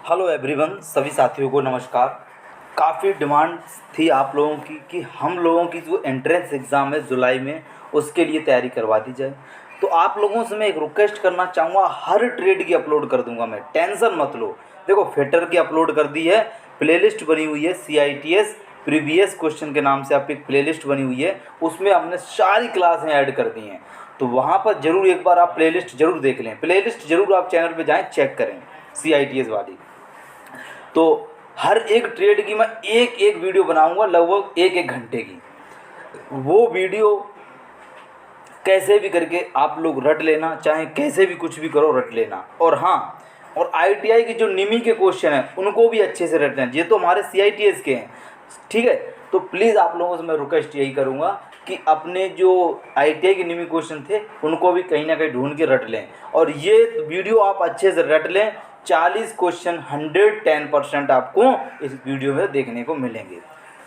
Hello everyone, सभी साथियों को नमस्कार। काफ़ी डिमांड थी आप लोगों की कि हम लोगों की जो एंट्रेंस एग्ज़ाम है जुलाई में, उसके लिए तैयारी करवा दी जाए। तो आप लोगों से मैं एक रिक्वेस्ट करना चाहूँगा, हर ट्रेड की अपलोड कर दूंगा मैं, टेंशन मत लो। देखो, फिटर की अपलोड कर दी है, प्लेलिस्ट बनी हुई है CITS प्रीवियस क्वेश्चन के नाम से आपकी एक प्लेलिस्ट बनी हुई है, उसमें हमने सारी क्लासें ऐड कर दी हैं। तो वहाँ पर ज़रूर एक बार आप प्लेलिस्ट ज़रूर देख लें, प्लेलिस्ट ज़रूर आप चैनल पे जाएं, चेक करें CITS वाली। तो हर एक ट्रेड की मैं एक एक वीडियो बनाऊंगा, लगभग एक एक घंटे की। वो वीडियो कैसे भी करके आप लोग रट लेना, चाहे कैसे भी कुछ भी करो रट लेना। और हाँ, और ITI के जो निमी के क्वेश्चन हैं उनको भी अच्छे से रट लेना, ये तो हमारे CITS के हैं, ठीक है। तो प्लीज़ आप लोगों से मैं रिक्वेस्ट यही करूँगा कि अपने जो ITI के निमी क्वेश्चन थे उनको भी कहीं ना कहीं ढूंढ के रट लें, और ये वीडियो आप अच्छे से रट लें। 40 क्वेश्चन 110% आपको इस वीडियो में देखने को मिलेंगे।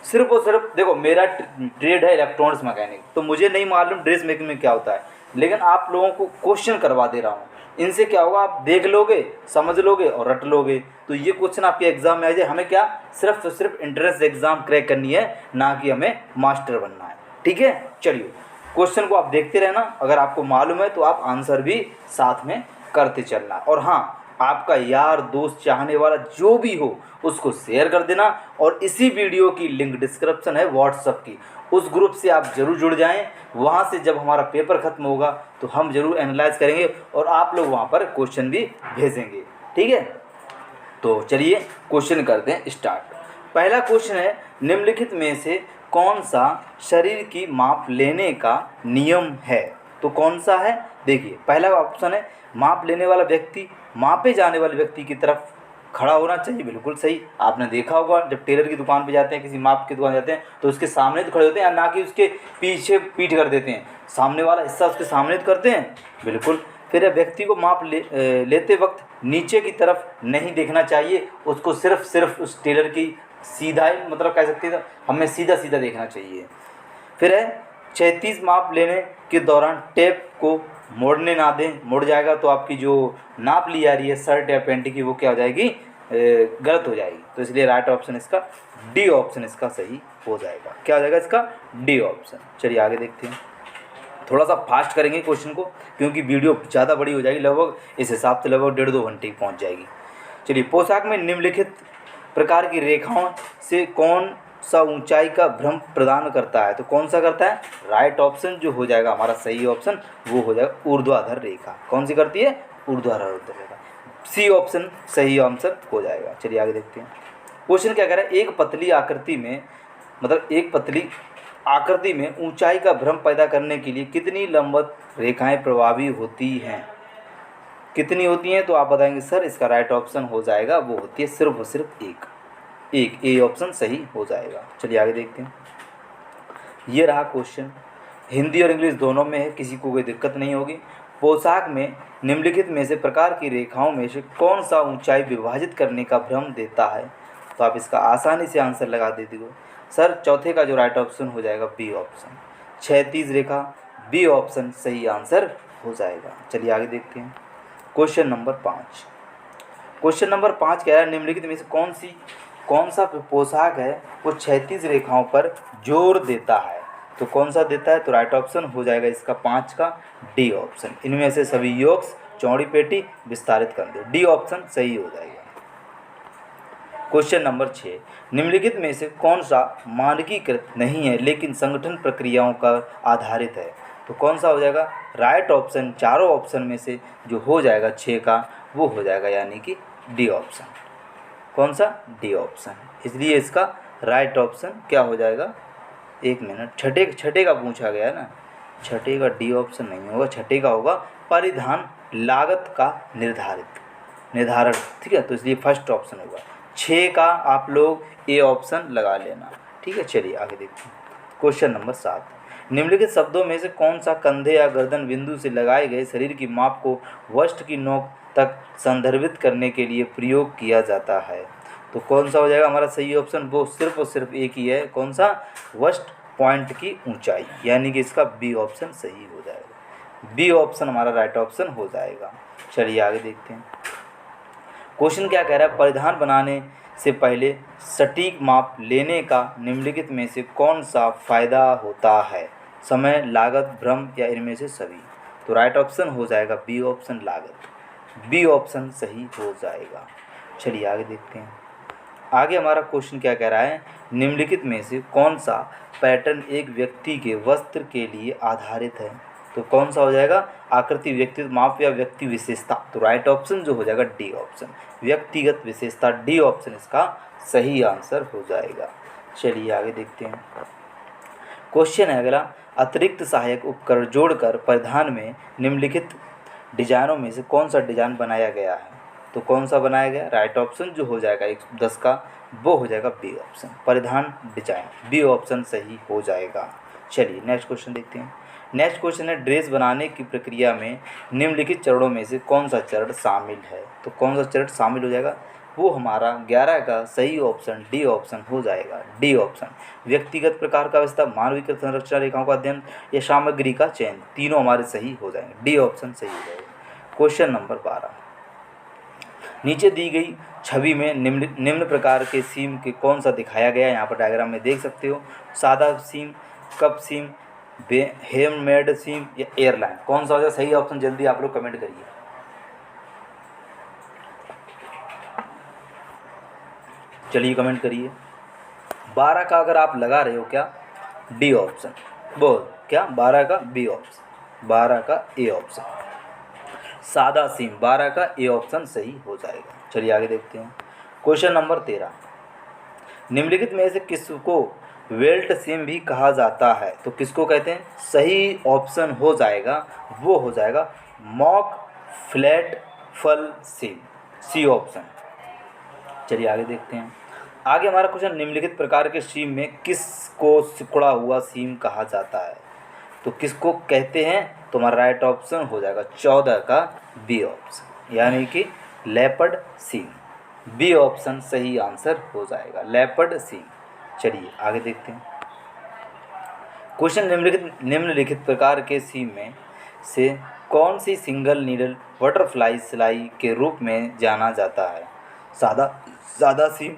सिर्फ और सिर्फ देखो, मेरा ट्रेड है इलेक्ट्रॉनिक्स मैकेनिक, तो मुझे नहीं मालूम ड्रेस मेकिंग में क्या होता है, लेकिन आप लोगों को क्वेश्चन करवा दे रहा हूँ। इनसे क्या होगा, आप देख लोगे, समझ लोगे और रट लोगे। तो ये क्वेश्चन आपके एग्जाम में आ जाए। हमें क्या, सिर्फ और सिर्फ इंट्रेंस एग्जाम क्रैक करनी है, ना कि हमें मास्टर बनना है, ठीक है। चलिए, क्वेश्चन को आप देखते रहना, अगर आपको मालूम है तो आप आंसर भी साथ में करते चलना। और हाँ, आपका यार दोस्त चाहने वाला जो भी हो उसको शेयर कर देना, और इसी वीडियो की लिंक डिस्क्रिप्शन है व्हाट्सअप की, उस ग्रुप से आप ज़रूर जुड़ जाएं। वहाँ से जब हमारा पेपर ख़त्म होगा तो हम ज़रूर एनालाइज करेंगे और आप लोग वहाँ पर क्वेश्चन भी भेजेंगे, ठीक है। तो चलिए क्वेश्चन करते हैं स्टार्ट। पहला क्वेश्चन है, निम्नलिखित में से कौन सा शरीर की माप लेने का नियम है। तो कौन सा है, देखिए पहला ऑप्शन है, माप लेने वाला व्यक्ति मापे जाने वाले व्यक्ति की तरफ खड़ा होना चाहिए। बिल्कुल सही। आपने देखा होगा, जब टेलर की दुकान पे जाते हैं, किसी माप की दुकान जाते हैं, तो उसके सामने तो खड़े होते हैं, ना कि उसके पीछे पीठ कर देते हैं। सामने वाला हिस्सा उसके सामने तो करते हैं, बिल्कुल। फिर व्यक्ति को माप लेते वक्त नीचे की तरफ नहीं देखना चाहिए, उसको सिर्फ उस टेलर की सीधा ही, मतलब कह सकते हैं हमें सीधा सीधा देखना चाहिए। फिर है, 36 माप लेने के दौरान टेप को मोड़ने ना दें, मुड़ जाएगा तो आपकी जो नाप ली जा रही है शर्ट या पैंट की, वो क्या हो जाएगी, गलत हो जाएगी। तो इसलिए राइट ऑप्शन इसका डी ऑप्शन इसका सही हो जाएगा। क्या हो जाएगा इसका, डी ऑप्शन। चलिए आगे देखते हैं। थोड़ा सा फास्ट करेंगे क्वेश्चन को, क्योंकि वीडियो ज़्यादा बड़ी हो जाएगी, लगभग इस हिसाब से लगभग 1.5-2 घंटे की पहुँच जाएगी। चलिए, पोशाक में निम्नलिखित प्रकार की रेखाओं से कौन सा ऊंचाई का भ्रम प्रदान करता है। तो कौन सा करता है, राइट ऑप्शन जो हो जाएगा हमारा सही ऑप्शन, वो हो जाएगा ऊर्ध्वाधर रेखा। कौन सी करती है, ऊर्ध्वाधर रेखा। सी ऑप्शन सही आंसर हो जाएगा। चलिए आगे देखते हैं। क्वेश्चन क्या कह रहा है, एक पतली आकृति में, मतलब एक पतली आकृति में ऊंचाई का भ्रम पैदा करने के लिए कितनी लंबवत रेखाएं प्रभावी होती हैं। कितनी होती हैं, तो आप बताएंगे सर इसका राइट ऑप्शन हो जाएगा, वो होती है सिर्फ और सिर्फ एक। ए ऑप्शन सही हो जाएगा। चलिए आगे देखते हैं। ये रहा क्वेश्चन, हिंदी और इंग्लिश दोनों में है, किसी को कोई दिक्कत नहीं होगी। पोशाक में निम्नलिखित में से प्रकार की रेखाओं में से कौन सा ऊंचाई विभाजित करने का भ्रम देता है। तो आप इसका आसानी से आंसर लगा देते हो सर, चौथे का जो राइट ऑप्शन हो जाएगा बी ऑप्शन, 36 रेखा, बी ऑप्शन सही आंसर हो जाएगा। चलिए आगे देखते हैं। Question number 5। क्वेश्चन नंबर 5 कह रहा है, निम्नलिखित में से कौन सा पोशाक है वो 36 रेखाओं पर जोर देता है। तो कौन सा देता है, तो राइट ऑप्शन हो जाएगा इसका 5 का डी ऑप्शन। इनमें से सभी योक्स, चौड़ी पेटी, विस्तारित कंधे, डी ऑप्शन सही हो जाएगा। क्वेश्चन नंबर 6, निम्नलिखित में से कौन सा मानकीकृत नहीं है लेकिन संगठन प्रक्रियाओं का आधारित है। तो कौन सा हो जाएगा, राइट ऑप्शन चारों ऑप्शन में से जो हो जाएगा 6 का, वो हो जाएगा यानी कि डी ऑप्शन। कौन सा, डी ऑप्शन। इसलिए इसका राइट ऑप्शन क्या हो जाएगा, एक मिनट, छठे का पूछा गया है ना, छठे का डी ऑप्शन नहीं होगा, छठे का होगा परिधान लागत का निर्धारण, ठीक है। तो इसलिए फर्स्ट ऑप्शन होगा। 6 का आप लोग ए ऑप्शन लगा लेना, ठीक है। चलिए आगे देखते हैं। क्वेश्चन नंबर 7, निम्नलिखित शब्दों में से कौन सा कंधे या गर्दन बिंदु से लगाए गए शरीर की माप को वस्ट की नोक तक संदर्भित करने के लिए प्रयोग किया जाता है। तो कौन सा हो जाएगा हमारा सही ऑप्शन, वो सिर्फ और सिर्फ एक ही है, कौन सा, वस्ट पॉइंट की ऊंचाई, यानी कि इसका बी ऑप्शन सही हो जाएगा। बी ऑप्शन हमारा राइट ऑप्शन हो जाएगा। चलिए आगे देखते हैं। क्वेश्चन क्या कह रहा है, परिधान बनाने से पहले सटीक माप लेने का निम्नलिखित में से कौन सा फायदा होता है? समय, लागत, भ्रम या इनमें से सभी? तो राइट ऑप्शन हो जाएगा बी ऑप्शन, लागत। बी ऑप्शन सही हो जाएगा। चलिए आगे देखते हैं। आगे हमारा क्वेश्चन क्या कह रहा है, निम्नलिखित में से कौन सा पैटर्न एक व्यक्ति के वस्त्र के लिए आधारित है? तो कौन सा हो जाएगा, आकृति, व्यक्तिगत माप या व्यक्ति विशेषता? तो राइट ऑप्शन जो हो जाएगा डी ऑप्शन, व्यक्तिगत विशेषता। डी ऑप्शन इसका सही आंसर हो जाएगा। चलिए आगे देखते हैं। क्वेश्चन है अगला, अतिरिक्त सहायक उपकरण जोड़कर परिधान में निम्नलिखित डिजाइनों में से कौन सा डिजाइन बनाया गया है? तो कौन सा बनाया गया? राइट ऑप्शन जो हो जाएगा 110 का वो हो जाएगा बी ऑप्शन, परिधान डिजाइन। बी ऑप्शन सही हो जाएगा। चलिए नेक्स्ट क्वेश्चन देखते हैं। नेक्स्ट क्वेश्चन है, ड्रेस बनाने की प्रक्रिया में निम्नलिखित चरणों में से कौन सा चरण शामिल है? तो कौन सा चरण शामिल हो जाएगा? वो हमारा 11 का सही ऑप्शन डी ऑप्शन हो जाएगा। डी ऑप्शन, व्यक्तिगत प्रकार का विस्तार, मानवीकृत संरचना रेखाओं का अध्ययन या सामग्री का चयन, तीनों हमारे सही हो जाएंगे। डी ऑप्शन सही हो जाएगा। क्वेश्चन नंबर 12, नीचे दी गई छवि में निम्न प्रकार के सीम के कौन सा दिखाया गया है? यहाँ पर डायग्राम में देख सकते हो, सादा सीम, कप सीम, हैंडमेड सीम या एयरलाइन, कौन सा हो जाएगा सही ऑप्शन? जल्दी आप लोग कमेंट करिए। चलिए कमेंट करिए। 12 का अगर आप लगा रहे हो क्या, डी ऑप्शन, बोल क्या 12 का बी ऑप्शन, 12 का ए ऑप्शन, सादा सीम 12 का ए ऑप्शन सही हो जाएगा। चलिए आगे देखते हैं। क्वेश्चन नंबर 13, निम्नलिखित में से किसको वेल्ट सीम भी कहा जाता है? तो किसको कहते हैं? सही ऑप्शन हो जाएगा वो हो जाएगा मॉक फ्लैट फल सीम, सी ऑप्शन। चलिए आगे देखते हैं। आगे हमारा क्वेश्चन, निम्नलिखित प्रकार के सीम में किसको सिकुड़ा हुआ सीम कहा जाता है? तो किसको कहते हैं? तो हमारा राइट ऑप्शन हो जाएगा 14 का बी ऑप्शन, यानी कि लेपर्ड सीम। बी ऑप्शन सही आंसर हो जाएगा, लेपर्ड सीम। चलिए आगे देखते हैं। क्वेश्चन, निम्नलिखित प्रकार के सीम में से कौन सी सिंगल नीडल बटरफ्लाई सिलाई के रूप में जाना जाता है? सादा सीम,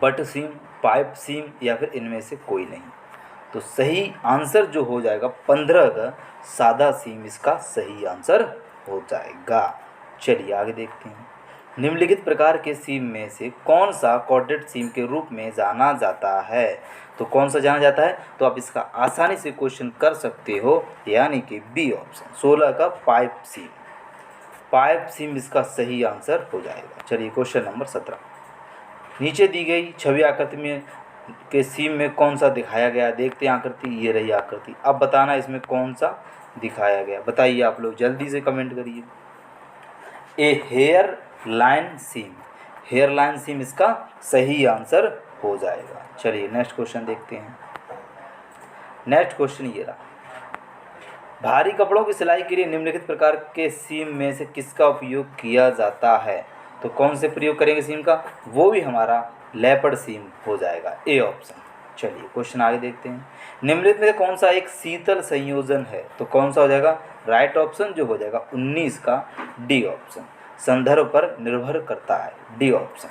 बट सीम, पाइप सीम या फिर इनमें से कोई नहीं? तो सही आंसर जो हो जाएगा 15 का सादा सीम इसका सही आंसर हो जाएगा। चलिए आगे देखते हैं। निम्नलिखित प्रकार के सीम में से कौन सा कॉर्डेड सीम के रूप में जाना जाता है? तो कौन सा जाना जाता है? तो आप इसका आसानी से क्वेश्चन कर सकते हो, यानी कि बी ऑप्शन 16 का पाइप सीम। पाइप सीम इसका सही आंसर हो जाएगा। चलिए क्वेश्चन नंबर 17, नीचे दी गई छवि आकृति में के सीम में कौन सा दिखाया गया? देखते हैं आकृति, ये रही आकृति। अब बताना इसमें कौन सा दिखाया गया, बताइए आप लोग जल्दी से कमेंट करिए। ए हेयर लाइन सीम, हेयर लाइन सीम इसका सही आंसर हो जाएगा। चलिए नेक्स्ट क्वेश्चन देखते हैं। नेक्स्ट क्वेश्चन ये रहा, भारी कपड़ों की सिलाई के लिए निम्नलिखित प्रकार के सीम में से किसका उपयोग किया जाता है? तो कौन से प्रयोग करेंगे सीम का? वो भी हमारा लेपर्ड सीम हो जाएगा, ए ऑप्शन। चलिए क्वेश्चन आगे देखते हैं। निम्नलिखित में से कौन सा एक शीतल संयोजन है? तो कौन सा हो जाएगा? राइट ऑप्शन जो हो जाएगा 19 का डी ऑप्शन, संदर्भ पर निर्भर करता है, डी ऑप्शन।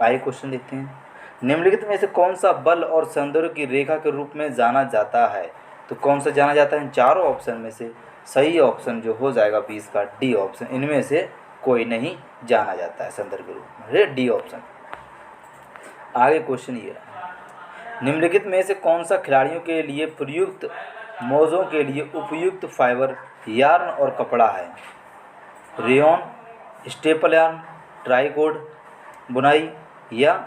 आइए क्वेश्चन देखते हैं। निम्नलिखित में से कौन सा बल और संदर्भ की रेखा के रूप में जाना जाता है? तो कौन सा जाना जाता है? इन चारों ऑप्शन में से सही ऑप्शन जो हो जाएगा 20 का डी ऑप्शन, इनमें से कोई नहीं जाना जाता है संदर्भ के रूप में, डी ऑप्शन। आगे क्वेश्चन ये रहा, निम्नलिखित में से कौन सा खिलाड़ियों के लिए प्रयुक्त मौजों के लिए उपयुक्त फाइबर यार्न और कपड़ा है? रेयॉन, स्टेपल यार्न, ट्राइकोड बुनाई या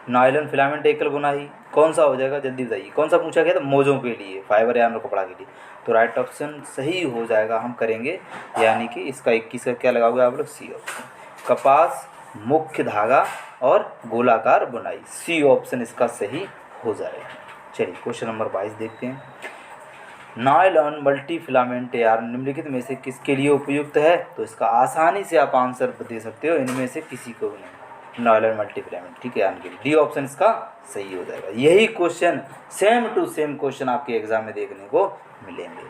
नायलॉन फिलामेंट एकल बुनाई, कौन सा हो जाएगा? जल्दी बताइए, कौन सा पूछा गया था? मौजों के लिए, फाइबर यार्न और कपड़ा के लिए। तो राइट ऑप्शन सही हो जाएगा, हम करेंगे, यानी कि इसका 21 का क्या लगाओगे आप लोग? सी ऑप्शन, कपास, मुख्य धागा और गोलाकार बुनाई, सी ऑप्शन इसका सही हो जाएगा। चलिए क्वेश्चन नंबर 22 देखते हैं। नायलॉन मल्टी फिलामेंट यार्न निम्नलिखित में से किसके लिए उपयुक्त है? तो इसका आसानी से आप आंसर दे सकते हो, इनमें से किसी को भी नहीं, नायलॉन मल्टी फिलामेंट, ठीक है, यानी कि डी ऑप्शन इसका सही हो जाएगा। यही question same to same question आपके एग्जाम में देखने को मिलेंगे।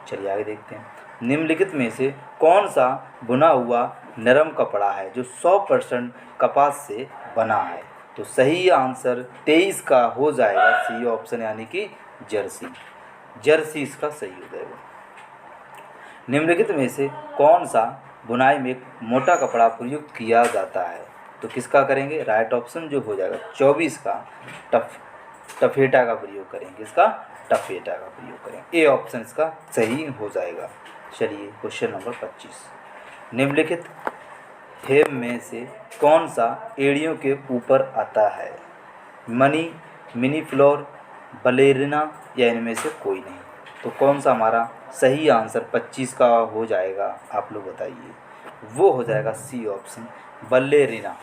चलिए आगे देखते हैं। निम्नलिखित में से कौन सा बुना हुआ नरम कपड़ा है जो 100% कपास से बना है। तो सही आंसर 23 का हो जाएगा सी ऑप्शन, यानी कि जर्सी। जर्सी इसका सही हो जाएगा। निम्नलिखित में से कौन सा बुनाई में मोटा कपड़ा प्रयुक्त किया जाता है? तो किसका करेंगे? राइट ऑप्शन जो हो जाएगा 24 का टफेटा का प्रयोग करेंगे। इसका टफेटा का प्रयोग करेंगे। ए ऑप्शन इसका सही हो जाएगा। चलिए क्वेश्चन नंबर 25। निम्नलिखित हेम में से कौन सा एड़ियों के ऊपर आता है? मनी, मिनी फ्लोर, बलेरिना या इनमें से कोई नहीं? तो कौन सा हमारा सही आंसर 25 का हो जाएगा? आप लोग बताइए। वो हो जाएगा सी ऑप्शन, बल्लेरिना।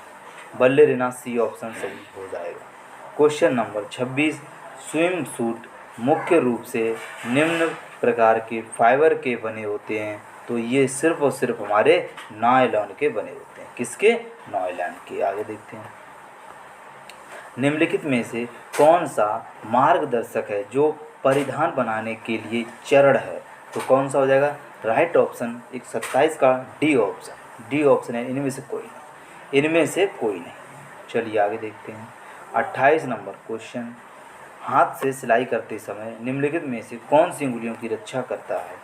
बल्लेरिना सी ऑप्शन सही हो जाएगा। Question number 26। स्विम सूट मुख्य रूप से निम्न प्रकार के फाइबर के बने होते हैं। तो ये सिर्फ और सिर्फ हमारे नायलॉन के बने होते हैं। किसके? नायलॉन के। आगे देखते हैं। निम्नलिखित में से कौन सा मार्गदर्शक है जो परिधान बनाने के लिए चरण है? तो कौन सा हो जाएगा? राइट ऑप्शन 27 का डी ऑप्शन। डी ऑप्शन है, इनमें से कोई नहीं। इनमें से कोई नहीं। चलिए आगे देखते हैं। 28 नंबर क्वेश्चन। हाथ से सिलाई करते समय निम्नलिखित में से कौन सी उंगलियों की रक्षा करता है?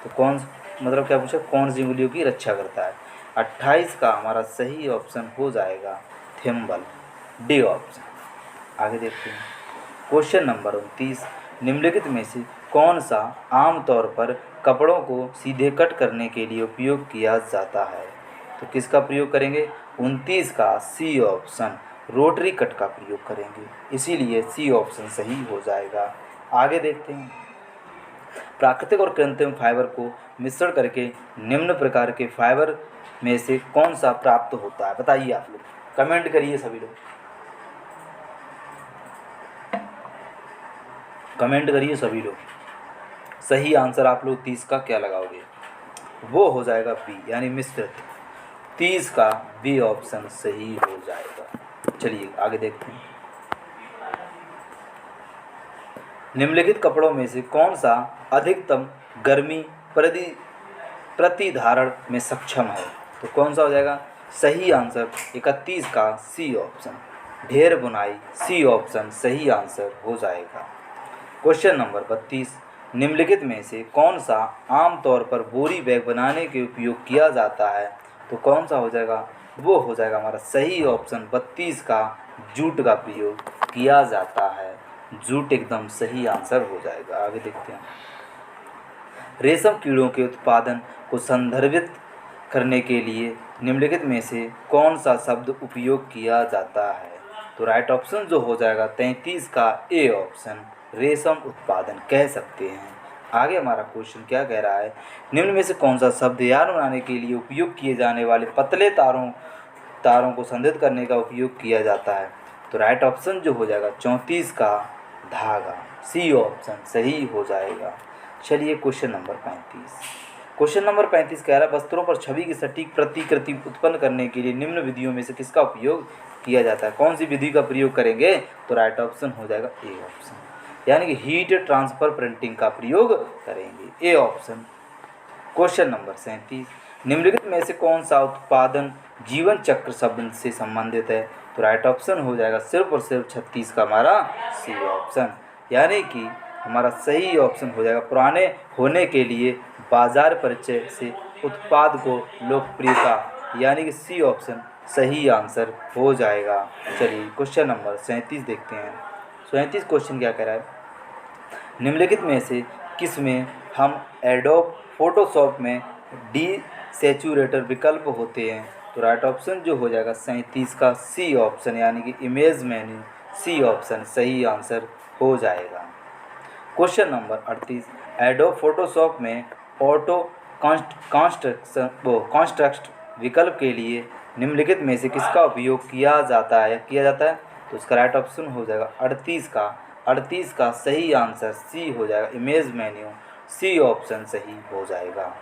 तो कौन, मतलब क्या पूछा? कौन सी उंगलियों की रक्षा करता है? 28 का हमारा सही ऑप्शन हो जाएगा थिम्बल, डी ऑप्शन। आगे देखते हैं। Question number 29। निम्नलिखित में से कौन सा आमतौर पर कपड़ों को सीधे कट करने के लिए उपयोग किया जाता है? तो किसका प्रयोग करेंगे? 29 का सी ऑप्शन, रोटरी कट का प्रयोग करेंगे। इसीलिए सी ऑप्शन सही हो जाएगा। आगे देखते हैं। प्राकृतिक और कृत्रिम फाइबर को मिश्रण करके निम्न प्रकार के फाइबर में से कौन सा प्राप्त होता है? बताइए आप लोग, कमेंट करिए सभी लोग, कमेंट करिए सभी लोग। सही आंसर आप लोग 30 का क्या लगाओगे? वो हो जाएगा बी, यानी मिश्रित। 30 का बी ऑप्शन सही हो जाएगा। चलिए आगे देखते हैं। निम्नलिखित कपड़ों में से कौन सा अधिकतम गर्मी प्रतिधारण में सक्षम है? तो कौन सा हो जाएगा? सही आंसर 31 का सी ऑप्शन, ढेर बुनाई, सी ऑप्शन सही आंसर हो जाएगा। Question number 32। निम्नलिखित में से कौन सा आमतौर पर बोरी बैग बनाने के उपयोग किया जाता है? तो कौन सा हो जाएगा? वो हो जाएगा हमारा सही ऑप्शन 32 का जूट का प्रयोग किया जाता है। जूट एकदम सही आंसर हो जाएगा। आगे देखते हैं। रेशम कीड़ों के उत्पादन को संदर्भित करने के लिए निम्नलिखित में से कौन सा शब्द उपयोग किया जाता है? तो राइट ऑप्शन जो हो जाएगा 33 का ए ऑप्शन, रेशम उत्पादन कह सकते हैं। आगे हमारा क्वेश्चन क्या कह रहा है? निम्न में से कौन सा शब्द यार्न बनाने के लिए उपयोग किए जाने वाले पतले तारों को संदर्भित करने का उपयोग किया जाता है? तो राइट ऑप्शन जो हो जाएगा 34 का धागा, सी ऑप्शन सही हो जाएगा। चलिए क्वेश्चन नंबर 35। क्वेश्चन नंबर 35 कह रहा है वस्त्रों पर छवि की सटीक प्रतिकृति उत्पन्न करने के लिए निम्न विधियों में से किसका उपयोग किया जाता है? कौन सी विधि का प्रयोग करेंगे? तो राइट ऑप्शन हो जाएगा ए ऑप्शन, यानी कि हीट ट्रांसफर प्रिंटिंग का प्रयोग करेंगे। A option. Question number 37। निम्नलिखित में से कौन सा उत्पादन जीवन चक्र शब्द से संबंधित है? तो राइट ऑप्शन हो जाएगा सिर्फ और सिर्फ 36 का हमारा सी ऑप्शन, यानी कि हमारा सही ऑप्शन हो जाएगा पुराने होने के लिए बाजार परिचय से उत्पाद को लोकप्रियता, यानी कि सी ऑप्शन सही आंसर हो जाएगा। चलिए क्वेश्चन नंबर 37 देखते हैं। 37 क्वेश्चन क्या कह रहा है? निम्नलिखित में से किस में हम एडोब फोटोशॉप में डीसैचुरेटर विकल्प होते हैं? तो राइट ऑप्शन जो हो जाएगा 37 का सी ऑप्शन, यानी कि इमेज मेन्यू, सी ऑप्शन सही आंसर हो जाएगा। Question number 38। एडोब फोटोशॉप में ऑटो कॉन्स्ट्रक्ट विकल्प के लिए निम्नलिखित में से किसका उपयोग किया जाता है? तो इसका राइट ऑप्शन हो जाएगा 38 का सही आंसर सी हो जाएगा, इमेज मेन्यू, सी ऑप्शन सही हो जाएगा।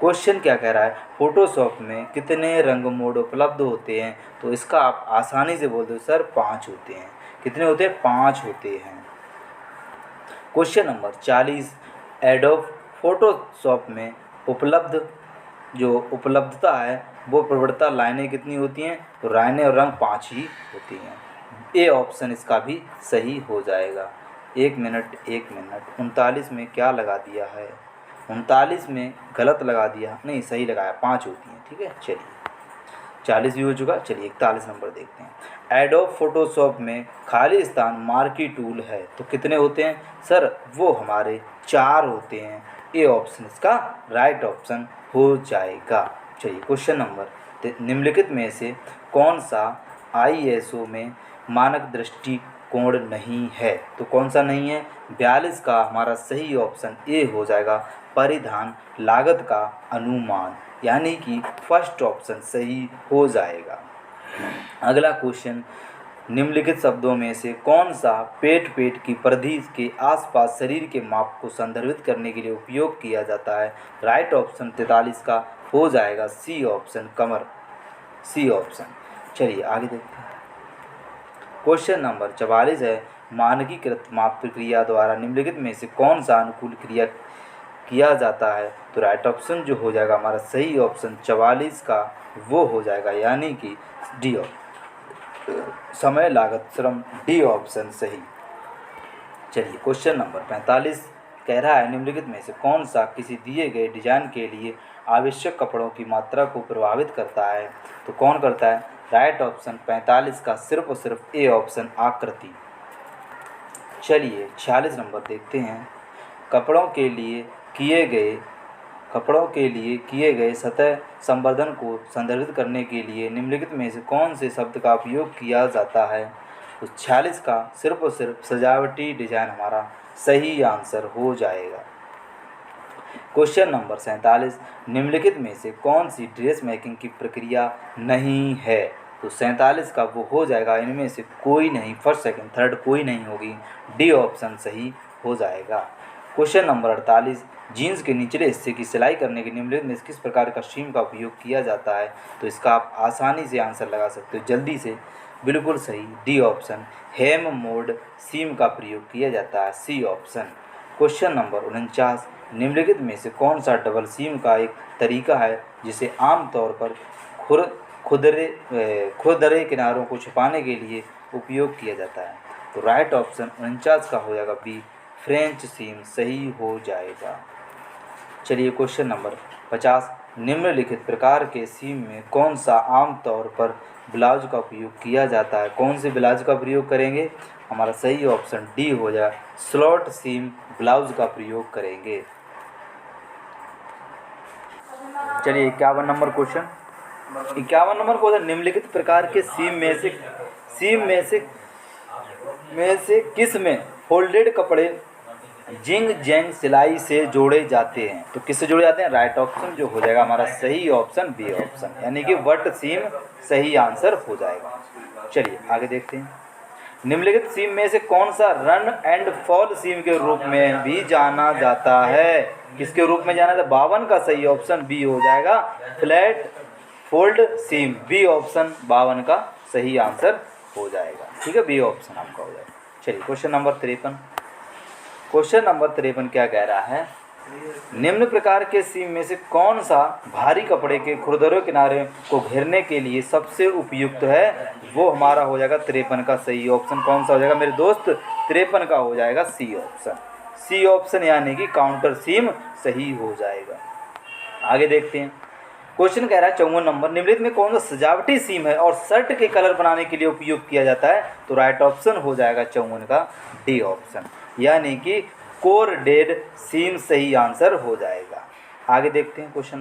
क्वेश्चन क्या कह रहा है? फोटोशॉप में कितने रंग मोड उपलब्ध होते हैं? तो इसका आप आसानी से बोल दो सर 5 होते हैं। कितने होते हैं? 5 होते हैं। Question number 40। एडोब फोटोशॉप में उपलब्धता है वो प्रवृत्ता लाइनें कितनी होती हैं, तो लाइनें और रंग 5 ही होती हैं। ए ऑप्शन इसका भी सही हो जाएगा। 1 मिनट 39 में क्या लगा दिया है, 39 में गलत लगा दिया, नहीं सही लगाया, 5 होती हैं। ठीक है, चलिए 40 भी हो चुका। चलिए 41 नंबर देखते हैं। एडोब फोटोशॉप में खाली स्थान मार्की टूल है तो कितने होते हैं सर, वो हमारे 4 होते हैं। ए ऑप्शन इसका राइट ऑप्शन हो जाएगा। चलिए क्वेश्चन नंबर, निम्नलिखित में से कौन सा ISO में मानक दृष्टिकोण नहीं है, तो कौन सा नहीं है, 42 का हमारा सही ऑप्शन ए हो जाएगा, परिधान लागत का अनुमान, यानी कि फर्स्ट ऑप्शन सही हो जाएगा। अगला क्वेश्चन, निम्नलिखित शब्दों में से कौन सा पेट की परिधि के आसपास शरीर के माप को संदर्भित करने के लिए उपयोग किया जाता है, राइट ऑप्शन 43 का हो जाएगा, सी ऑप्शन कमर, सी ऑप्शन। चलिए आगे देखते हैं। क्वेश्चन नंबर 44 है, मानकीकृत माप प्रक्रिया द्वारा निम्नलिखित में से कौन सा अनुकूल क्रिया किया जाता है, तो राइट ऑप्शन जो हो जाएगा हमारा सही ऑप्शन 44 का वो हो जाएगा, यानी कि डी ऑप्शन, समय लागत श्रम, डी ऑप्शन सही। चलिए क्वेश्चन नंबर 45 कह रहा है, निम्नलिखित में से कौन सा किसी दिए गए डिजाइन के लिए आवश्यक कपड़ों की मात्रा को प्रभावित करता है, तो कौन करता है, राइट ऑप्शन 45 का सिर्फ और सिर्फ ए ऑप्शन आकृति। चलिए 46 नंबर देखते हैं। कपड़ों के लिए किए गए सतह संवर्धन को संदर्भित करने के लिए निम्नलिखित में से कौन से शब्द का उपयोग किया जाता है, तो 46 का सिर्फ और सिर्फ सजावटी डिजाइन हमारा सही आंसर हो जाएगा। क्वेश्चन नंबर 47, निम्नलिखित में से कौन सी ड्रेस मेकिंग की प्रक्रिया नहीं है, तो 47 का वो हो जाएगा, इनमें से कोई नहीं, फर्स्ट सेकंड थर्ड कोई नहीं होगी, डी ऑप्शन सही हो जाएगा। क्वेश्चन नंबर 48, जीन्स के निचले हिस्से की सिलाई करने के निम्नलिखित में किस प्रकार का सीम का उपयोग किया जाता है, तो इसका आप आसानी से आंसर लगा सकते हो जल्दी से, बिल्कुल सही, डी ऑप्शन हेम मोड सीम का प्रयोग किया जाता है, सी ऑप्शन। क्वेश्चन नंबर 49, निम्नलिखित में से कौन सा डबल सीम का एक तरीका है जिसे आमतौर पर खुरदरे किनारों को छुपाने के लिए उपयोग किया जाता है, तो राइट ऑप्शन 49 का हो जाएगा बी, फ्रेंच सीम सही हो जाएगा। चलिए क्वेश्चन नंबर 50, निम्नलिखित प्रकार के सीम में कौन सा आमतौर पर ब्लाउज का उपयोग किया जाता है, कौन से ब्लाउज का प्रयोग करेंगे, हमारा सही ऑप्शन डी हो जाए, स्लॉट सीम ब्लाउज का प्रयोग करेंगे। चलिए 51 नंबर क्वेश्चन, 51 नंबर क्वेश्चन, निम्नलिखित प्रकार के सीम में से किस में फोल्डेड कपड़े जिंग जैंग सिलाई से जोड़े जाते हैं, तो किससे जोड़े जाते हैं, राइट ऑप्शन जो हो जाएगा हमारा सही ऑप्शन बी ऑप्शन, यानी कि वट सीम सही आंसर हो जाएगा। चलिए आगे देखते हैं। निम्नलिखित सीम में से कौन सा रन एंड फॉल सीम के रूप में भी जाना जाता है, किसके रूप में जाना जाता है, 52 का सही ऑप्शन बी हो जाएगा, फ्लैट फोल्ड सीम, बी ऑप्शन 52 का सही आंसर हो जाएगा। ठीक है, बी ऑप्शन आपका हो जाएगा। चलिए क्वेश्चन नंबर 53, क्वेश्चन नंबर 53 क्या कह रहा है, निम्न प्रकार के सीम में से कौन सा भारी कपड़े के खुरदरे किनारे को घेरने के लिए सबसे उपयुक्त है, वो हमारा हो जाएगा 53 का सही ऑप्शन, कौन सा हो जाएगा मेरे दोस्त, 53 का हो जाएगा सी ऑप्शन, सी ऑप्शन यानी कि काउंटर सीम सही हो जाएगा। आगे देखते हैं। क्वेश्चन कह रहा है 54 नंबर, निम्नलिखित में कौन सा सजावटी सीम है और शर्ट के कलर बनाने के लिए उपयोग किया जाता है, तो राइट ऑप्शन हो जाएगा 54 का डी ऑप्शन, यानी कि कोरडेड सीम सही आंसर हो जाएगा। आगे देखते हैं क्वेश्चन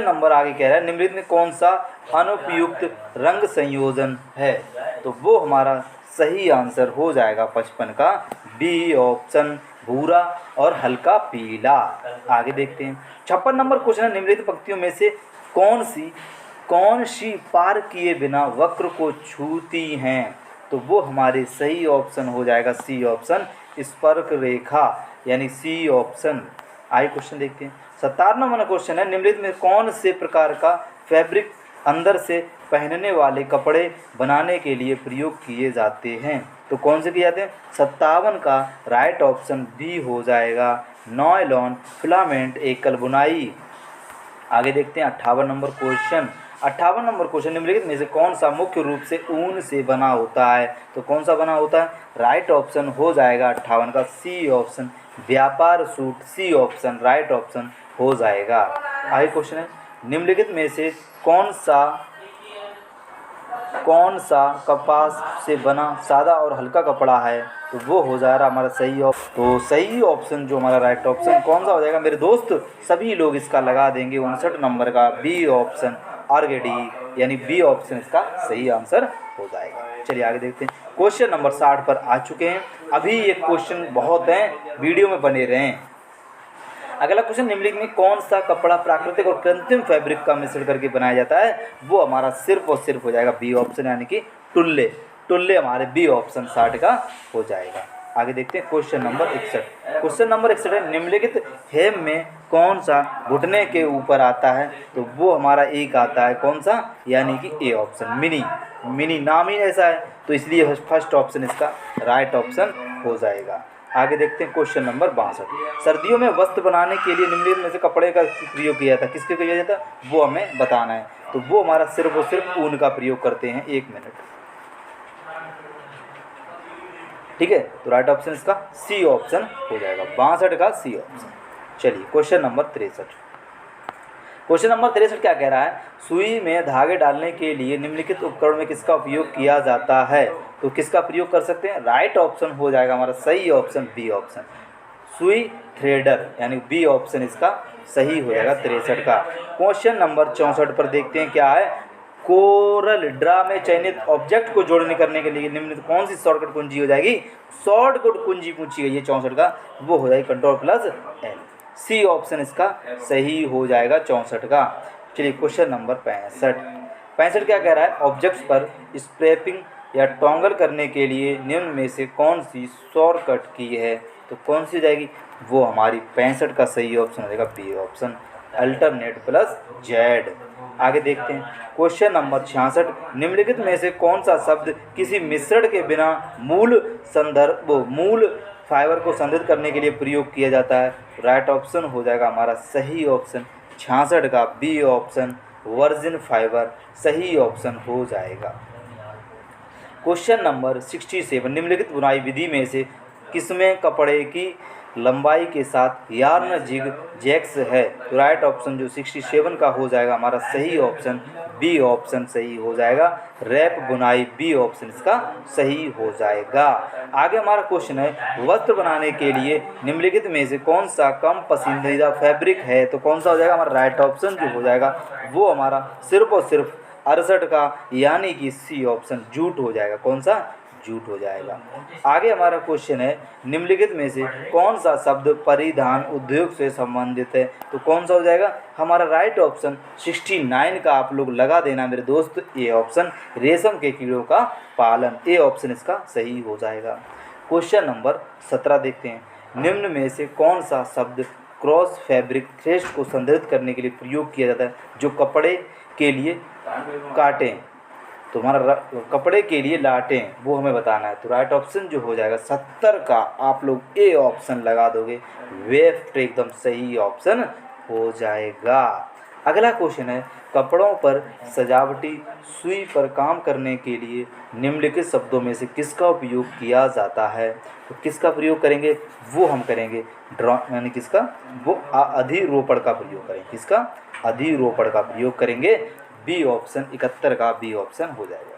नंबर आगे कह रहा है, निम्नलिखित में कौन सा अनुपयुक्त रंग संयोजन है, तो वो हमारा सही आंसर हो जाएगा 55 का बी ऑप्शन, भूरा और हल्का पीला। आगे देखते हैं 56 नंबर क्वेश्चन है, निम्नलिखित पंक्तियों में से कौन सी पार किए बिना वक्र को छूती हैं, तो वो हमारे सही ऑप्शन हो जाएगा सी ऑप्शन, स्पर्श रेखा, यानी सी ऑप्शन। आगे क्वेश्चन देखते हैं। 57 नंबर क्वेश्चन है, निम्नलिखित में कौन से प्रकार का फैब्रिक अंदर से पहनने वाले कपड़े बनाने के लिए प्रयोग किए जाते हैं, तो कौन से किए जाते हैं, 57 का राइट ऑप्शन बी हो जाएगा, नॉयलॉन फिलामेंट एकल बुनाई। आगे देखते हैं 58 नंबर क्वेश्चन, 58 नंबर क्वेश्चन, निम्नलिखित में से कौन सा मुख्य रूप से ऊन से बना होता है? तो कौन सा बना होता है? राइट ऑप्शन हो जाएगा 58 का सी ऑप्शन, व्यापार suit, C option right option हो जाएगा। आगे क्वेश्चन है, निम्नलिखित में से कौन सा कपास से बना सादा और हल्का कपड़ा है? तो वो हो जाएगा हमारा सही ऑप्शन। तो सही ऑप्शन जो हमारा राइट ऑप्शन कौन सा हो जाएगा मेरे दोस्त? सभी लोग इसका लगा देंगे 59 नंबर का बी ऑप्शन आरगेडी, यानी बी ऑप्शन इसका सही आंसर हो जाएगा। चलिए आगे देखते हैं, क्वेश्चन नंबर 60 पर आ चुके हैं। अभी ये क्वेश्चन बहुत हैं, वीडियो में बने रहें। अगला क्वेश्चन, निम्नलिखित में कौन सा कपड़ा प्राकृतिक और कृत्रिम फैब्रिक का मिश्रण करके बनाया जाता है? वो हमारा सिर्फ और सिर्फ हो जाएगा बी ऑप्शन, यानी कि टुल्ले। टुल्ले हमारे बी ऑप्शन 60 का हो जाएगा। आगे देखते हैं क्वेश्चन नंबर 61। क्वेश्चन नंबर 61 है, निम्नलिखित हेम में कौन सा घुटने के ऊपर आता है? तो वो हमारा एक आता है, कौन सा? यानी कि ए ऑप्शन मिनी। मिनी नाम ही ऐसा है तो इसलिए फर्स्ट ऑप्शन इसका राइट ऑप्शन हो जाएगा। आगे देखते हैं क्वेश्चन नंबर 62। सर्दियों में वस्त्र बनाने के लिए निम्नलिखित में से कपड़े का प्रयोग किया जाता है, किसके किया जाता है वो हमें बताना है। तो वो हमारा सिर्फ और सिर्फ ऊन का प्रयोग करते हैं। 1 मिनट, ठीक है। तो राइट ऑप्शन इसका सी ऑप्शन हो जाएगा, 62 का सी ऑप्शन। चलिए क्वेश्चन नंबर 63। क्वेश्चन नंबर 63 क्या कह रहा है? सुई में धागे डालने के लिए निम्नलिखित उपकरण में किसका उपयोग किया जाता है? तो किसका प्रयोग कर सकते हैं? राइट ऑप्शन हो जाएगा हमारा सही ऑप्शन बी ऑप्शन, सुई थ्रेडर, यानी बी ऑप्शन इसका सही हो जाएगा 63 का। क्वेश्चन नंबर 64 पर देखते हैं क्या है? कोरल ड्रा में चयनित ऑब्जेक्ट को जोड़ने करने के लिए निम्नलिखित कौन सी शॉर्टकट कुंजी हो जाएगी? शॉर्टकट कुंजी पूछी गई है 64 का, वो हो जाएगी Ctrl+L। सी ऑप्शन इसका सही हो जाएगा 64 का। चलिए क्वेश्चन नंबर 65 क्या कह रहा है? ऑब्जेक्ट्स पर स्क्रैपिंग या टॉन्गल करने के लिए निम्न में से कौन सी शॉर्टकट की है? तो कौन सी हो जाएगी? वो हमारी 65 का सही ऑप्शन हो जाएगा बी ऑप्शन, Alt+Z। आगे देखते हैं क्वेश्चन नंबर 66। निम्नलिखित में से कौन सा शब्द किसी मिश्रण के बिना मूल फाइबर को संदर्भित करने के लिए प्रयोग किया जाता है? राइट ऑप्शन हो जाएगा हमारा सही ऑप्शन 66 का बी ऑप्शन, वर्जिन फाइबर सही ऑप्शन हो जाएगा। Question number 67। निम्नलिखित बुनाई विधि में से किसमें कपड़े की लंबाई के साथ यार्न जिग जैक्स है? तो राइट ऑप्शन जो 67 का हो जाएगा हमारा सही ऑप्शन बी ऑप्शन सही हो जाएगा, रैप बुनाई बी ऑप्शन इसका सही हो जाएगा। आगे हमारा क्वेश्चन है, वस्त्र बनाने के लिए निम्नलिखित में से कौन सा कम पसंदीदा फैब्रिक है? तो कौन सा हो जाएगा हमारा राइट ऑप्शन जो हो जाएगा वो हमारा सिर्फ और सिर्फ 68 का, यानी कि सी ऑप्शन जूट हो जाएगा। कौन सा? जूट हो जाएगा। आगे हमारा क्वेश्चन है, निम्नलिखित में से कौन सा शब्द परिधान उद्योग से संबंधित है? तो कौन सा हो जाएगा हमारा राइट ऑप्शन 69 का आप लोग लगा देना मेरे दोस्त, ए ऑप्शन रेशम के कीड़ों का पालन, ए ऑप्शन इसका सही हो जाएगा। क्वेश्चन नंबर 17 देखते हैं, निम्न में से कौन सा शब्द क्रॉस फैब्रिक थ्रेड को संदर्भित करने के लिए प्रयोग किया जाता है जो कपड़े के लिए काटें? तो हमारा कपड़े के लिए लाटें, वो हमें बताना है। तो राइट ऑप्शन जो हो जाएगा 70 का आप लोग ए ऑप्शन लगा दोगे, वेफ्ट एकदम सही ऑप्शन हो जाएगा। अगला क्वेश्चन है, कपड़ों पर सजावटी सुई पर काम करने के लिए निम्नलिखित शब्दों में से किसका उपयोग किया जाता है? तो किसका प्रयोग करेंगे? वो हम करेंगे यानी किसका? वो अधिरोपण का प्रयोग करेंगे। किसका? अधिरोपण का प्रयोग करेंगे, बी ऑप्शन 71 का बी ऑप्शन हो जाएगा।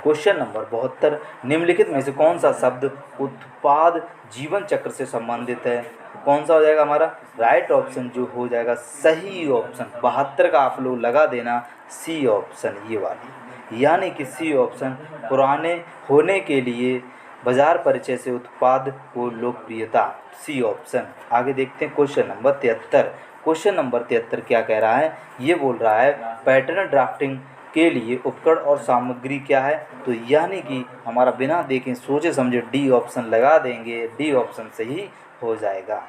क्वेश्चन नंबर 72, निम्नलिखित में से कौन सा शब्द उत्पाद जीवन चक्र से संबंधित है? कौन सा हो जाएगा हमारा राइट ऑप्शन जो हो जाएगा सही ऑप्शन 72 का आप लोग लगा देना, सी ऑप्शन ये वाली, यानी कि सी ऑप्शन पुराने होने के लिए बाजार परिचय से उत्पाद को लोकप्रियता, सी ऑप्शन। आगे देखते हैं क्वेश्चन नंबर 73। क्वेश्चन नंबर 73 क्या कह रहा है? ये बोल रहा है पैटर्न ड्राफ्टिंग के लिए उपकरण और सामग्री क्या है? तो यानी कि हमारा बिना देखें सोचे समझे डी ऑप्शन लगा देंगे, डी ऑप्शन सही हो जाएगा।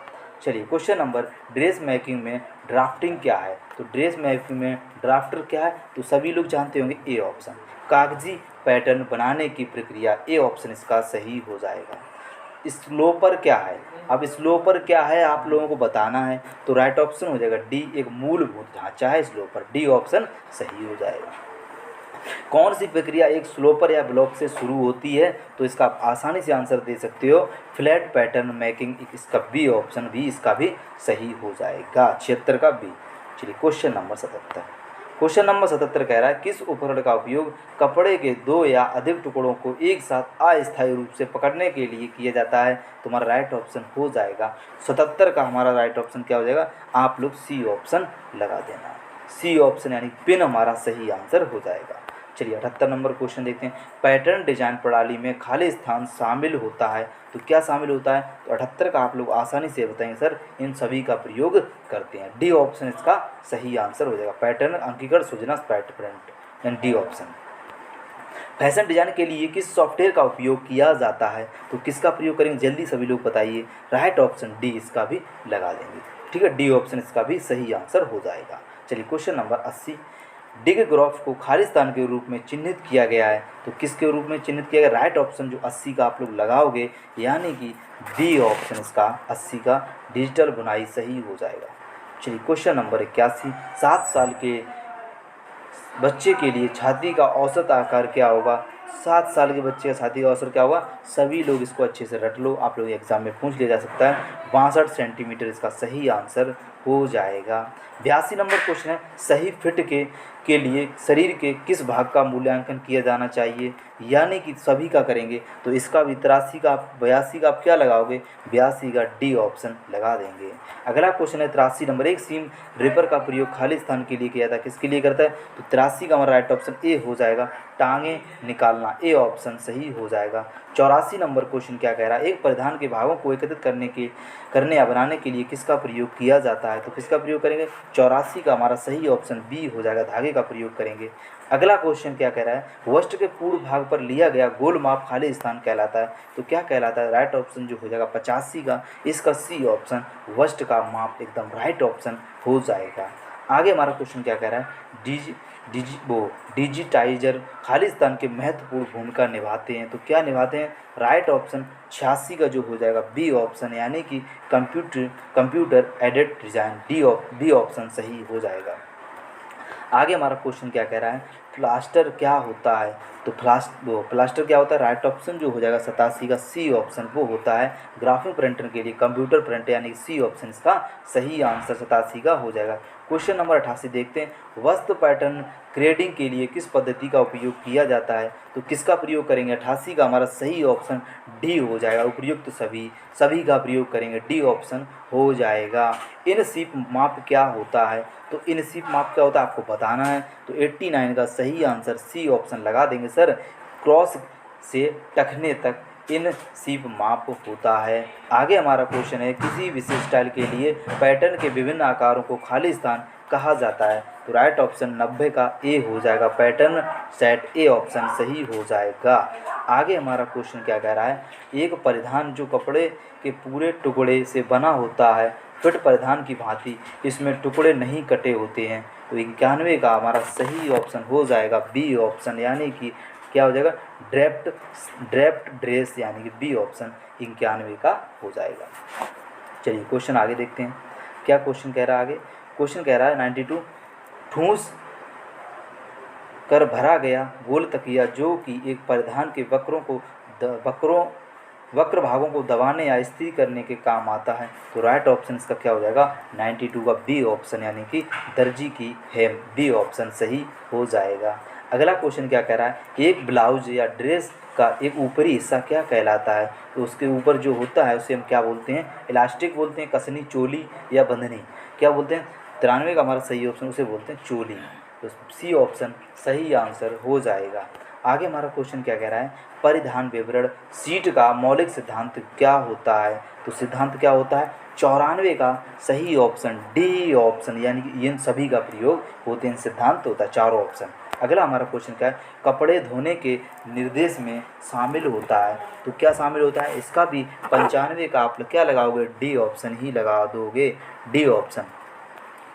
चलिए क्वेश्चन नंबर, ड्रेस मेकिंग में ड्राफ्टिंग क्या है? तो ड्रेस मेकिंग में ड्राफ्टर क्या है? तो सभी लोग जानते होंगे, ए ऑप्शन कागजी पैटर्न बनाने की प्रक्रिया, ए ऑप्शन इसका सही हो जाएगा। स्लोपर क्या है। अब स्लोपर क्या है आप लोगों को बताना है, तो राइट ऑप्शन हो जाएगा डी, एक मूलभूत ढांचा है स्लोपर। डी ऑप्शन सही हो जाएगा। कौन सी प्रक्रिया एक स्लोपर या ब्लॉक से शुरू होती है, तो इसका आप आसानी से आंसर दे सकते हो, फ्लैट पैटर्न मेकिंग। इसका बी ऑप्शन भी, इसका भी सही हो जाएगा, 76 का बी। चलिए क्वेश्चन नंबर 77। क्वेश्चन नंबर 77 कह रहा है किस उपकरण का उपयोग कपड़े के दो या अधिक टुकड़ों को एक साथ अस्थायी रूप से पकड़ने के लिए किया जाता है, तो हमारा राइट ऑप्शन हो जाएगा 77 का। हमारा राइट ऑप्शन क्या हो जाएगा, आप लोग सी ऑप्शन लगा देना। सी ऑप्शन यानी पिन हमारा सही आंसर हो जाएगा। चलिए 78 नंबर क्वेश्चन देखते हैं। पैटर्न डिजाइन प्रणाली में खाली स्थान शामिल होता है, तो क्या शामिल होता है, तो 78 का आप लोग आसानी से बताएंगे सर इन सभी का प्रयोग करते हैं। डी ऑप्शन इसका सही आंसर हो जाएगा, पैटर्न अंकीकरण सूचना प्रिंट, यानी डी ऑप्शन। फैशन डिजाइन के लिए किस सॉफ्टवेयर का उपयोग किया जाता है, तो किसका प्रयोग करेंगे, जल्दी सभी लोग बताइए। राइट ऑप्शन डी, इसका भी लगा देंगे। ठीक है, डी ऑप्शन इसका भी सही आंसर हो जाएगा। चलिए क्वेश्चन नंबर 80। डिग ग्राफ को खाली स्थान के रूप में चिन्हित किया गया है, तो किसके रूप में चिन्हित किया गया, राइट ऑप्शन जो 80 का आप लोग लगाओगे, यानी कि बी ऑप्शन इसका 80 का डिजिटल बुनाई सही हो जाएगा। चलिए क्वेश्चन नंबर 81। 7 साल के बच्चे के लिए छाती का औसत आकार क्या होगा। 7 साल के बच्चे का छाती का औसत क्या होगा, सभी लोग इसको अच्छे से रट लो, आप लोग एग्जाम में पूछ लिया जा सकता है। 62 सेंटीमीटर इसका सही आंसर हो जाएगा। 82 नंबर क्वेश्चन है सही फिट के लिए शरीर के किस भाग का मूल्यांकन किया जाना चाहिए, यानी कि सभी का करेंगे, तो इसका भी 83 का 82 का आप क्या लगाओगे, 82 का डी ऑप्शन लगा देंगे। अगला क्वेश्चन है 83 नंबर। एक सीम रिपर का प्रयोग खाली स्थान के लिए किया था, किसके लिए करता है, तो 83 का हमारा राइट ऑप्शन ए हो जाएगा, टांगे निकालना, ए ऑप्शन सही हो जाएगा। 84 नंबर क्वेश्चन क्या कह रहा है, एक परिधान के भागों को एकत्रित करने या बनाने के लिए किसका प्रयोग किया जाता है, तो किसका प्रयोग करेंगे, 84 का हमारा सही ऑप्शन बी हो जाएगा, धागे का प्रयोग करेंगे। अगला क्वेश्चन क्या कह रहा है, वस्त्र के पूर्व भाग पर लिया गया गोल माप खाली स्थान कहलाता है, तो क्या कहलाता है, राइट ऑप्शन जो हो जाएगा 85 का, इसका सी ऑप्शन वस्त्र का माप एकदम राइट ऑप्शन हो जाएगा। आगे हमारा क्वेश्चन क्या कह रहा है, डिजिटाइजर खाली स्थान के महत्वपूर्ण भूमिका निभाते हैं, तो क्या निभाते हैं, राइट ऑप्शन 86 का जो हो जाएगा बी ऑप्शन, यानी कि computer aided design, B option सही हो जाएगा। आगे हमारा क्वेश्चन क्या कह रहा है, प्लास्टर क्या होता है, तो प्लास्टर क्या होता है, राइट ऑप्शन जो हो जाएगा 87 का सी ऑप्शन वो होता है ग्राफिक प्रिंटर के लिए कंप्यूटर प्रिंटर, यानी कि सी ऑप्शन इसका सही आंसर 87 का हो जाएगा। क्वेश्चन नंबर 88 देखते हैं। वस्त्र पैटर्न ग्रेडिंग के लिए किस पद्धति का उपयोग किया जाता है, तो किसका प्रयोग करेंगे, 88 का हमारा सही ऑप्शन डी हो जाएगा, उपयुक्त सभी का प्रयोग करेंगे, डी ऑप्शन हो जाएगा। इन सीप माप क्या होता है, तो इन सीप माप क्या होता है आपको बताना है, तो 89 का सही आंसर सी ऑप्शन लगा देंगे सर, क्रॉस से टखने तक इन सीप माप होता है। आगे हमारा क्वेश्चन है किसी विशेष स्टाइल के लिए पैटर्न के विभिन्न आकारों को खाली स्थान कहा जाता है, तो राइट ऑप्शन 90 का ए हो जाएगा, पैटर्न सेट, ए ऑप्शन सही हो जाएगा। आगे हमारा क्वेश्चन क्या कह रहा है, एक परिधान जो कपड़े के पूरे टुकड़े से बना होता है, फिट परिधान की भांति इसमें टुकड़े नहीं कटे होते हैं, तो 91 का हमारा सही ऑप्शन हो जाएगा बी ऑप्शन, यानी कि क्या हो जाएगा, ड्रेप्ट ड्रेस, यानी कि बी ऑप्शन 91 का हो जाएगा। चलिए क्वेश्चन आगे देखते हैं, क्या क्वेश्चन कह रहा है आगे। क्वेश्चन कह रहा है 92 ठूंस कर भरा गया गोल तकिया जो कि एक परिधान के वक्र भागों को दबाने या स्थिर करने के काम आता है, तो राइट ऑप्शन इसका क्या हो जाएगा, 92 का बी ऑप्शन, यानी कि दर्जी की हेम, बी ऑप्शन सही हो जाएगा। अगला क्वेश्चन क्या कह रहा है, एक ब्लाउज या ड्रेस का एक ऊपरी हिस्सा क्या कहलाता है, तो उसके ऊपर जो होता है उसे हम क्या बोलते हैं, इलास्टिक बोलते हैं, कसनी, चोली या बंधनी, क्या बोलते हैं, 93 का हमारा सही ऑप्शन उसे बोलते हैं चोली, तो सी ऑप्शन सही आंसर हो जाएगा। आगे हमारा क्वेश्चन क्या कह रहा है, परिधान विवरण सीट का मौलिक सिद्धांत क्या होता है, तो सिद्धांत क्या होता है, 94 का सही ऑप्शन डी ऑप्शन, यानी कि इन सभी का प्रयोग होते हैं, सिद्धांत होता है चारों ऑप्शन। अगला हमारा क्वेश्चन क्या है, कपड़े धोने के निर्देश में शामिल होता है, तो क्या शामिल होता है, इसका भी 95 का आप क्या लगाओगे, डी ऑप्शन ही लगा दोगे, डी ऑप्शन।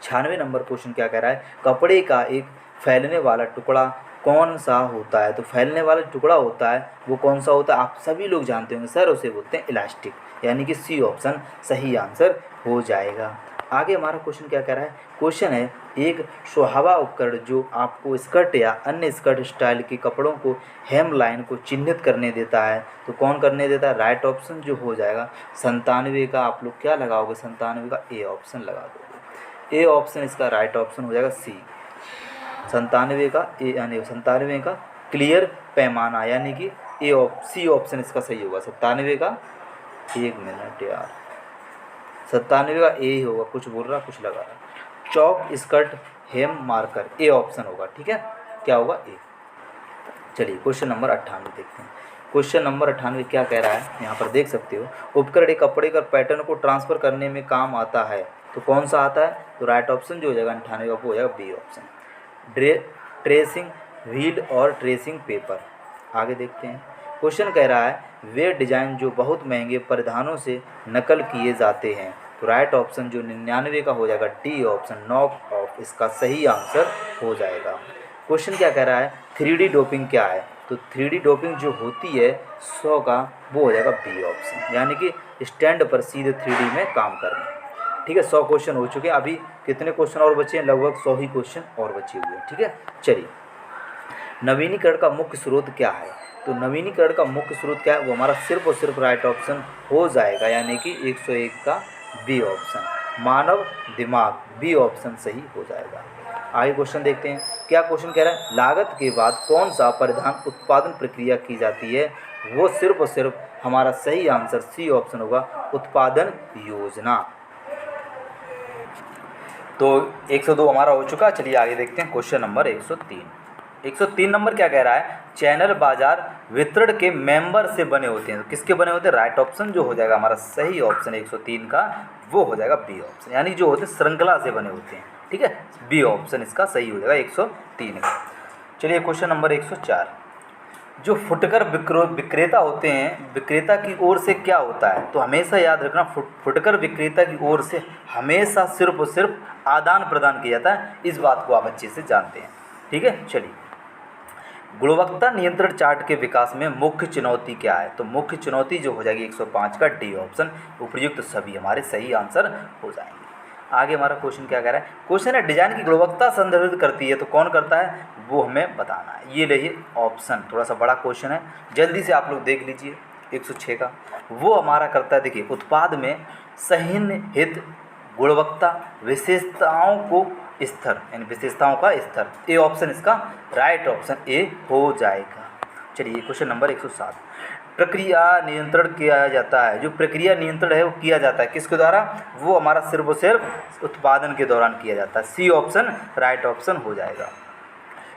96 नंबर क्वेश्चन क्या कह रहा है, कपड़े का एक फैलने वाला टुकड़ा कौन सा होता है? तो फैलने वाला टुकड़ा होता है वो कौन सा होता है? आप सभी लोग जानते होंगे सर, उसे बोलते हैं इलास्टिक, यानी कि सी ऑप्शन सही आंसर हो जाएगा। आगे हमारा क्वेश्चन क्या कह रहा है? क्वेश्चन है एक सुहावा उपकरण जो आपको स्कर्ट या अन्य स्कर्ट स्टाइल के कपड़ों को हेम लाइन को चिन्हित करने देता है, तो कौन करने देता है? राइट ऑप्शन जो हो जाएगा 97 का, आप लोग क्या लगाओगे? 97 का ए ऑप्शन लगा दोगे। ए ऑप्शन इसका राइट ऑप्शन हो जाएगा सी, 97 का ए, यानी 97 का क्लियर पैमाना, यानी कि सी ऑप्शन इसका सही होगा। 97 का, 1 मिनट यार, 97 का ए ही होगा, कुछ बोल रहा कुछ लगा रहा। Chalk skirt hem marker, A option होगा, ठीक है, क्या होगा? ए। चलिए क्वेश्चन नंबर 98 देखते हैं। क्वेश्चन नंबर 98 क्या कह रहा है, यहाँ पर देख सकते हो। उपकरण एक कपड़े का पैटर्न को ट्रांसफ़र करने में काम आता है, तो कौन सा आता है? तो राइट ऑप्शन जो हो जाएगा 98 का वो हो जाएगा बी ऑप्शन, ट्रेसिंग व्हील और ट्रेसिंग पेपर। आगे देखते हैं। क्वेश्चन कह रहा है वे डिज़ाइन जो बहुत महंगे परिधानों से नकल किए जाते हैं, तो राइट ऑप्शन जो 99 का हो जाएगा डी ऑप्शन, नॉक ऑफ इसका सही आंसर हो जाएगा। क्वेश्चन क्या कह रहा है? 3D डोपिंग क्या है? तो 3D डोपिंग जो होती है 100 का वो हो जाएगा बी ऑप्शन, यानी कि स्टैंड पर सीधे 3D में काम करना। ठीक है, 100 क्वेश्चन हो चुके हैं। अभी कितने क्वेश्चन और बचे हैं? लगभग 100 ही क्वेश्चन और बचे हुए हैं। ठीक है, चलिए नवीनीकरण का मुख्य स्रोत क्या है? तो नवीनीकरण का मुख्य स्रोत क्या है? वो हमारा सिर्फ और सिर्फ राइट ऑप्शन हो जाएगा, यानी कि 101 का बी ऑप्शन, मानव दिमाग, बी ऑप्शन सही हो जाएगा। आगे क्वेश्चन देखते हैं। क्या क्वेश्चन कह रहा है? लागत के बाद कौन सा परिधान उत्पादन प्रक्रिया की जाती है? वो सिर्फ और सिर्फ हमारा सही आंसर सी ऑप्शन होगा, उत्पादन योजना। तो 102 हमारा हो चुका। चलिए आगे देखते हैं क्वेश्चन नंबर 103। 103 नंबर क्या कह रहा है? चैनल बाजार वितरण के मेंबर से बने होते हैं, तो किसके बने होते हैं? राइट ऑप्शन जो हो जाएगा हमारा सही ऑप्शन 103 का वो हो जाएगा बी ऑप्शन, यानी जो होते हैं श्रृंखला से बने होते हैं। ठीक है, बी ऑप्शन इसका सही हो जाएगा 103 का। चलिए क्वेश्चन नंबर 104। जो फुटकर विक्रेता होते हैं, विक्रेता की ओर से क्या होता है? तो हमेशा याद रखना, फुटकर विक्रेता की ओर से हमेशा सिर्फ और सिर्फ आदान प्रदान किया जाता है, इस बात को आप अच्छे से जानते हैं। ठीक है, चलिए गुणवत्ता नियंत्रण चार्ट के विकास में मुख्य चुनौती क्या है? तो मुख्य चुनौती जो हो जाएगी 105 का डी ऑप्शन, उपयुक्त सभी हमारे सही आंसर हो जाएंगे। आगे हमारा क्वेश्चन क्या कह रहा है? क्वेश्चन है डिजाइन की गुणवत्ता संदर्भित करती है, तो कौन करता है? वो हमें बताना है। ये रही ऑप्शन, थोड़ा सा बड़ा क्वेश्चन है, जल्दी से आप लोग देख लीजिए। 106 का वो हमारा करता है, देखिए उत्पाद में सन्निहित गुणवत्ता विशेषताओं को स्तर, यानी विशेषताओं का स्तर, ए ऑप्शन इसका राइट ऑप्शन ए हो जाएगा। चलिए क्वेश्चन नंबर 107। प्रक्रिया नियंत्रण किया जाता है, जो प्रक्रिया नियंत्रण है वो किया जाता है किसके द्वारा? वो हमारा सिर्फ और सिर्फ उत्पादन के दौरान किया जाता है, सी ऑप्शन राइट ऑप्शन हो जाएगा।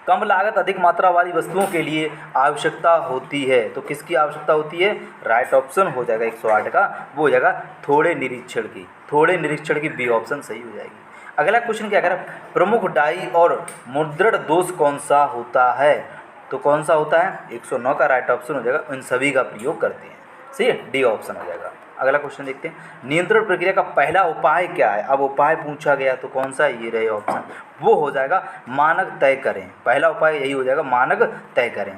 कम लागत अधिक मात्रा वाली वस्तुओं के लिए आवश्यकता होती है, तो किसकी आवश्यकता होती है? राइट ऑप्शन हो जाएगा 108 का, वो हो जाएगा थोड़े निरीक्षण की, थोड़े निरीक्षण की बी ऑप्शन सही हो जाएगी। अगला क्वेश्चन क्या कह रहा है? प्रमुख डाई और मुद्रण दोष कौन सा होता है? तो कौन सा होता है? 109 का राइट ऑप्शन हो जाएगा, इन सभी का प्रयोग करते हैं, सही है, डी ऑप्शन हो जाएगा। अगला क्वेश्चन देखते हैं। नियंत्रण प्रक्रिया का पहला उपाय क्या है? अब उपाय पूछा गया तो कौन सा? ये रहे ऑप्शन, वो हो जाएगा मानक तय करें, पहला उपाय यही हो जाएगा, मानक तय करें।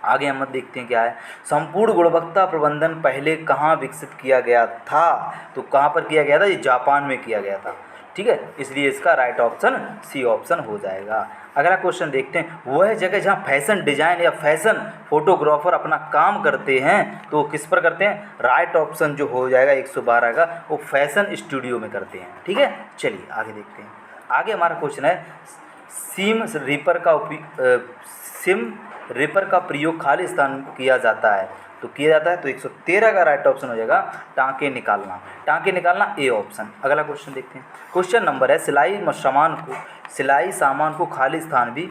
आगे हम देखते हैं क्या है। संपूर्ण गुणवत्ता प्रबंधन पहले कहाँ विकसित किया गया था? तो कहाँ पर किया गया था? ये जापान में किया गया था। ठीक है, इसलिए इसका राइट ऑप्शन सी ऑप्शन हो जाएगा। अगला क्वेश्चन देखते हैं। वह जगह जहाँ फैशन डिजाइन या फैशन फोटोग्राफर अपना काम करते हैं, तो किस पर करते हैं? राइट ऑप्शन जो हो जाएगा 112 का, वो फैशन स्टूडियो में करते हैं। ठीक है, चलिए आगे देखते हैं। आगे हमारा क्वेश्चन है सीम रिपर का प्रयोग खाली स्थान किया जाता है, तो किया जाता है, तो 113 का राइट ऑप्शन हो जाएगा टाँके निकालना, टाँके निकालना ए ऑप्शन। अगला क्वेश्चन देखते हैं। क्वेश्चन नंबर है सिलाई सामान को खाली स्थान भी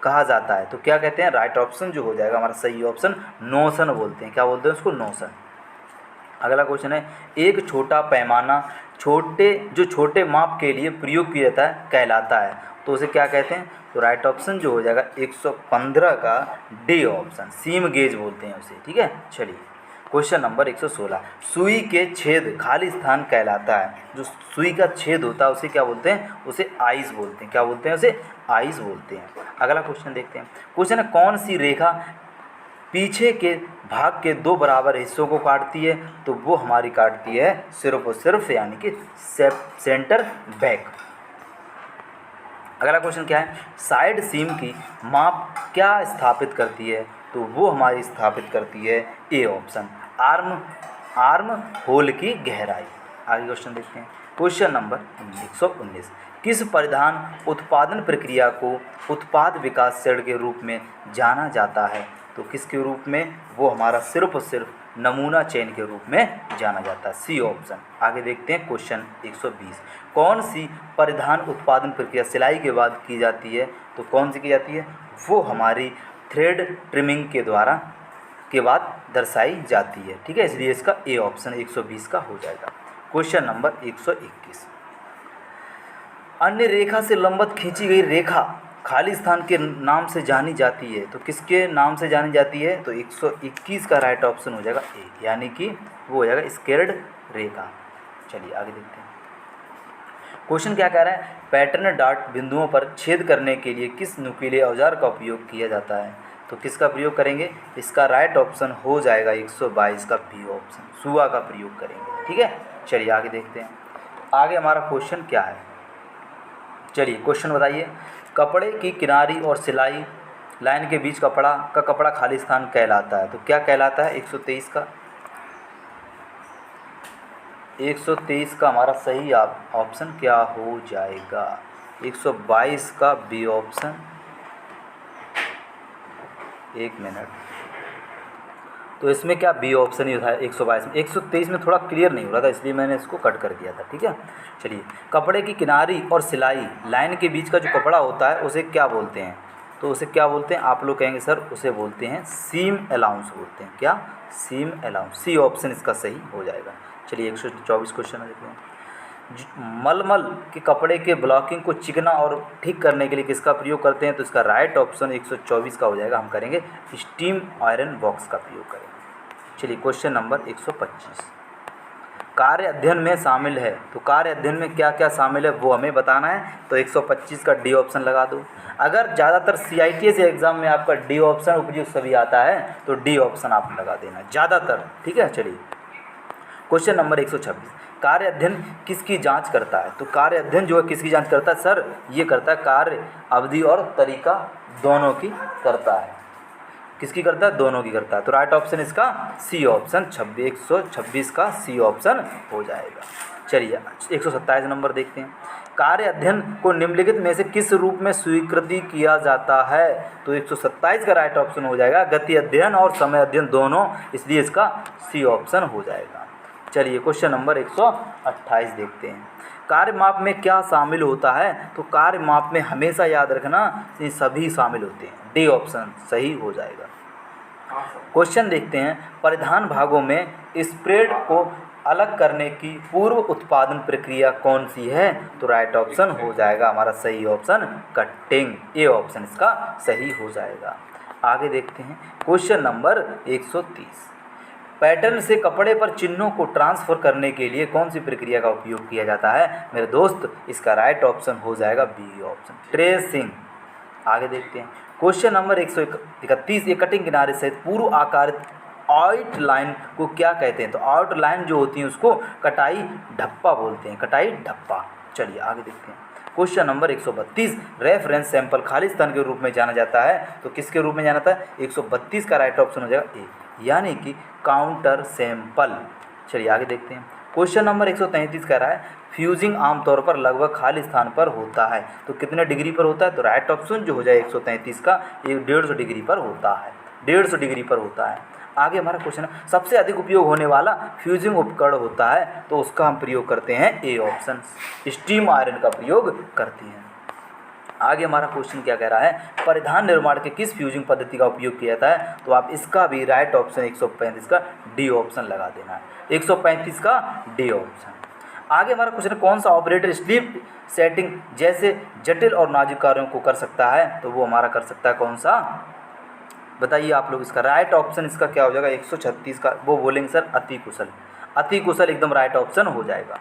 कहा जाता है, तो क्या कहते हैं? राइट ऑप्शन जो हो जाएगा हमारा सही ऑप्शन नोशन बोलते हैं, क्या बोलते हैं उसको? नोशन। अगला क्वेश्चन है एक छोटा पैमाना छोटे माप के लिए प्रयोग किया जाता है कहलाता है, तो उसे क्या कहते हैं? तो राइट ऑप्शन जो हो जाएगा 115 का डी ऑप्शन, सीम गेज बोलते हैं उसे। ठीक है, चलिए क्वेश्चन नंबर 116, सुई के छेद खाली स्थान कहलाता है। जो सुई का छेद होता है उसे क्या बोलते हैं? उसे आइस बोलते हैं। क्या बोलते हैं? उसे आइस बोलते हैं। अगला क्वेश्चन देखते हैं। क्वेश्चन है, कौन सी रेखा पीछे के भाग के दो बराबर हिस्सों को काटती है? तो वो हमारी काटती है सिर्फ और सिर्फ यानी कि सेंटर बैक। अगला क्वेश्चन क्या है? साइड सीम की माप क्या स्थापित करती है? तो वो हमारी स्थापित करती है ए ऑप्शन, आर्म होल की गहराई। आगे क्वेश्चन देखते हैं। क्वेश्चन नंबर 119, किस परिधान उत्पादन प्रक्रिया को उत्पाद विकास चरण के रूप में जाना जाता है? तो किसके रूप में? वो हमारा सिर्फ और सिर्फ नमूना चयन के रूप में जाना जाता है, सी ऑप्शन। आगे देखते हैं क्वेश्चन 120, कौन सी परिधान उत्पादन प्रक्रिया सिलाई के बाद की जाती है? तो कौन सी की जाती है? वो हमारी थ्रेड ट्रिमिंग के बाद दर्शाई जाती है। ठीक है, इसलिए इसका ए ऑप्शन 120 का हो जाएगा। क्वेश्चन नंबर 121, अन्य रेखा से लंबवत खींची गई रेखा खाली स्थान के नाम से जानी जाती है। तो किसके नाम से जानी जाती है? तो 121 का राइट ऑप्शन हो जाएगा ए, यानी कि वो हो जाएगा स्केल्ड रेखा। चलिए आगे देखते हैं। क्वेश्चन क्या कह रहा है? पैटर्न डार्ट बिंदुओं पर छेद करने के लिए किस नुकीले औजार का उपयोग किया जाता है? तो किसका प्रयोग करेंगे? इसका राइट ऑप्शन हो जाएगा 122 का बी ऑप्शन, सुआ का प्रयोग करेंगे। ठीक है, चलिए आगे देखते हैं। आगे हमारा क्वेश्चन क्या है? चलिए क्वेश्चन बताइए। कपड़े की किनारी और सिलाई लाइन के बीच कपड़ा खाली स्थान कहलाता है। तो क्या कहलाता है? 123 का हमारा सही ऑप्शन क्या हो जाएगा? 122 का बी ऑप्शन। एक मिनट, तो इसमें क्या बी ऑप्शन ही था 122 में। 123 में थोड़ा क्लियर नहीं हो रहा था, इसलिए मैंने इसको कट कर दिया था। ठीक है, चलिए। कपड़े की किनारी और सिलाई लाइन के बीच का जो कपड़ा होता है उसे क्या बोलते हैं? तो उसे क्या बोलते हैं? आप लोग कहेंगे सर उसे बोलते हैं सीम अलाउंस बोलते हैं। क्या? सीम अलाउंस, सी ऑप्शन इसका सही हो जाएगा। चलिए 124 क्वेश्चन देखते हैं। मलमल के कपड़े के ब्लॉकिंग को चिकना और ठीक करने के लिए किसका प्रयोग करते हैं? तो इसका राइट ऑप्शन 124 का हो जाएगा। हम करेंगे स्टीम आयरन बॉक्स का प्रयोग करेंगे। चलिए क्वेश्चन नंबर 125, कार्य अध्ययन में शामिल है। तो कार्य अध्ययन में क्या क्या शामिल है वो हमें बताना है। तो 125 का डी ऑप्शन लगा दो। अगर ज़्यादातर CITS एग्ज़ाम में आपका डी ऑप्शन उपयुक्त सभी आता है तो डी ऑप्शन आप लगा देना ज़्यादातर। ठीक है, चलिए क्वेश्चन नंबर 126, कार्य अध्ययन किसकी जांच करता है? तो कार्य अध्ययन जो है किसकी जांच करता है? सर ये करता है कार्य अवधि और तरीका दोनों की करता है। किसकी करता है? दोनों की करता है। तो राइट ऑप्शन इसका सी ऑप्शन 126 का सी ऑप्शन हो जाएगा। चलिए 127 नंबर देखते हैं। कार्य अध्ययन को निम्नलिखित में से किस रूप में स्वीकृति किया जाता है? तो 127 का राइट ऑप्शन हो जाएगा गति अध्ययन और समय अध्ययन दोनों, इसलिए इसका सी ऑप्शन हो जाएगा। चलिए क्वेश्चन नंबर 128 देखते हैं। कार्य माप में क्या शामिल होता है? तो कार्य माप में हमेशा याद रखना ये सभी शामिल होते हैं, डी ऑप्शन सही हो जाएगा। क्वेश्चन देखते हैं। परिधान भागों में स्प्रेड को अलग करने की पूर्व उत्पादन प्रक्रिया कौन सी है? तो राइट ऑप्शन हो जाएगा हमारा सही ऑप्शन कटिंग, ए ऑप्शन इसका सही हो जाएगा। आगे देखते हैं क्वेश्चन नंबर 130, पैटर्न से कपड़े पर चिन्हों को ट्रांसफ़र करने के लिए कौन सी प्रक्रिया का उपयोग किया जाता है? मेरे दोस्त इसका राइट ऑप्शन हो जाएगा बी ऑप्शन, ट्रेसिंग। आगे देखते हैं क्वेश्चन नंबर 131, एक कटिंग किनारे सहित पूर्व आकारित आउटलाइन को क्या कहते हैं? तो आउटलाइन जो होती है उसको कटाई ढप्पा बोलते हैं, कटाई ढप्पा। चलिए आगे देखते हैं क्वेश्चन नंबर 132, रेफरेंस सैंपल खाली स्थान के रूप में जाना जाता है। तो किसके रूप में जाना जाता है? 132 का राइट ऑप्शन हो जाएगा ए, यानी कि काउंटर सैंपल। चलिए आगे देखते हैं क्वेश्चन नंबर 133 कह रहा है फ्यूजिंग आमतौर पर लगभग खाली स्थान पर होता है। तो कितने डिग्री पर होता है? तो राइट ऑप्शन जो हो जाए 133 का 150 डिग्री पर होता है, 150 डिग्री पर होता है। आगे हमारा क्वेश्चन है सबसे अधिक उपयोग होने वाला फ्यूजिंग उपकरण होता है। तो उसका हम प्रयोग करते हैं ए ऑप्शन, स्टीम आयरन का प्रयोग करते हैं। आगे हमारा क्वेश्चन क्या कह रहा है? परिधान निर्माण के किस फ्यूजिंग पद्धति का उपयोग किया जाता है? तो आप इसका भी राइट ऑप्शन 135 का डी ऑप्शन लगा देना है, 135 का डी ऑप्शन। आगे हमारा क्वेश्चन है कौन सा ऑपरेटर स्लीप सेटिंग जैसे जटिल और नाजुक कार्यों को कर सकता है? तो वो हमारा कर सकता है कौन सा? बताइए आप लोग, इसका राइट ऑप्शन इसका क्या हो जाएगा 136 का? वो बोलेंगे सर अति कुशल। अति कुशल एकदम राइट ऑप्शन हो जाएगा।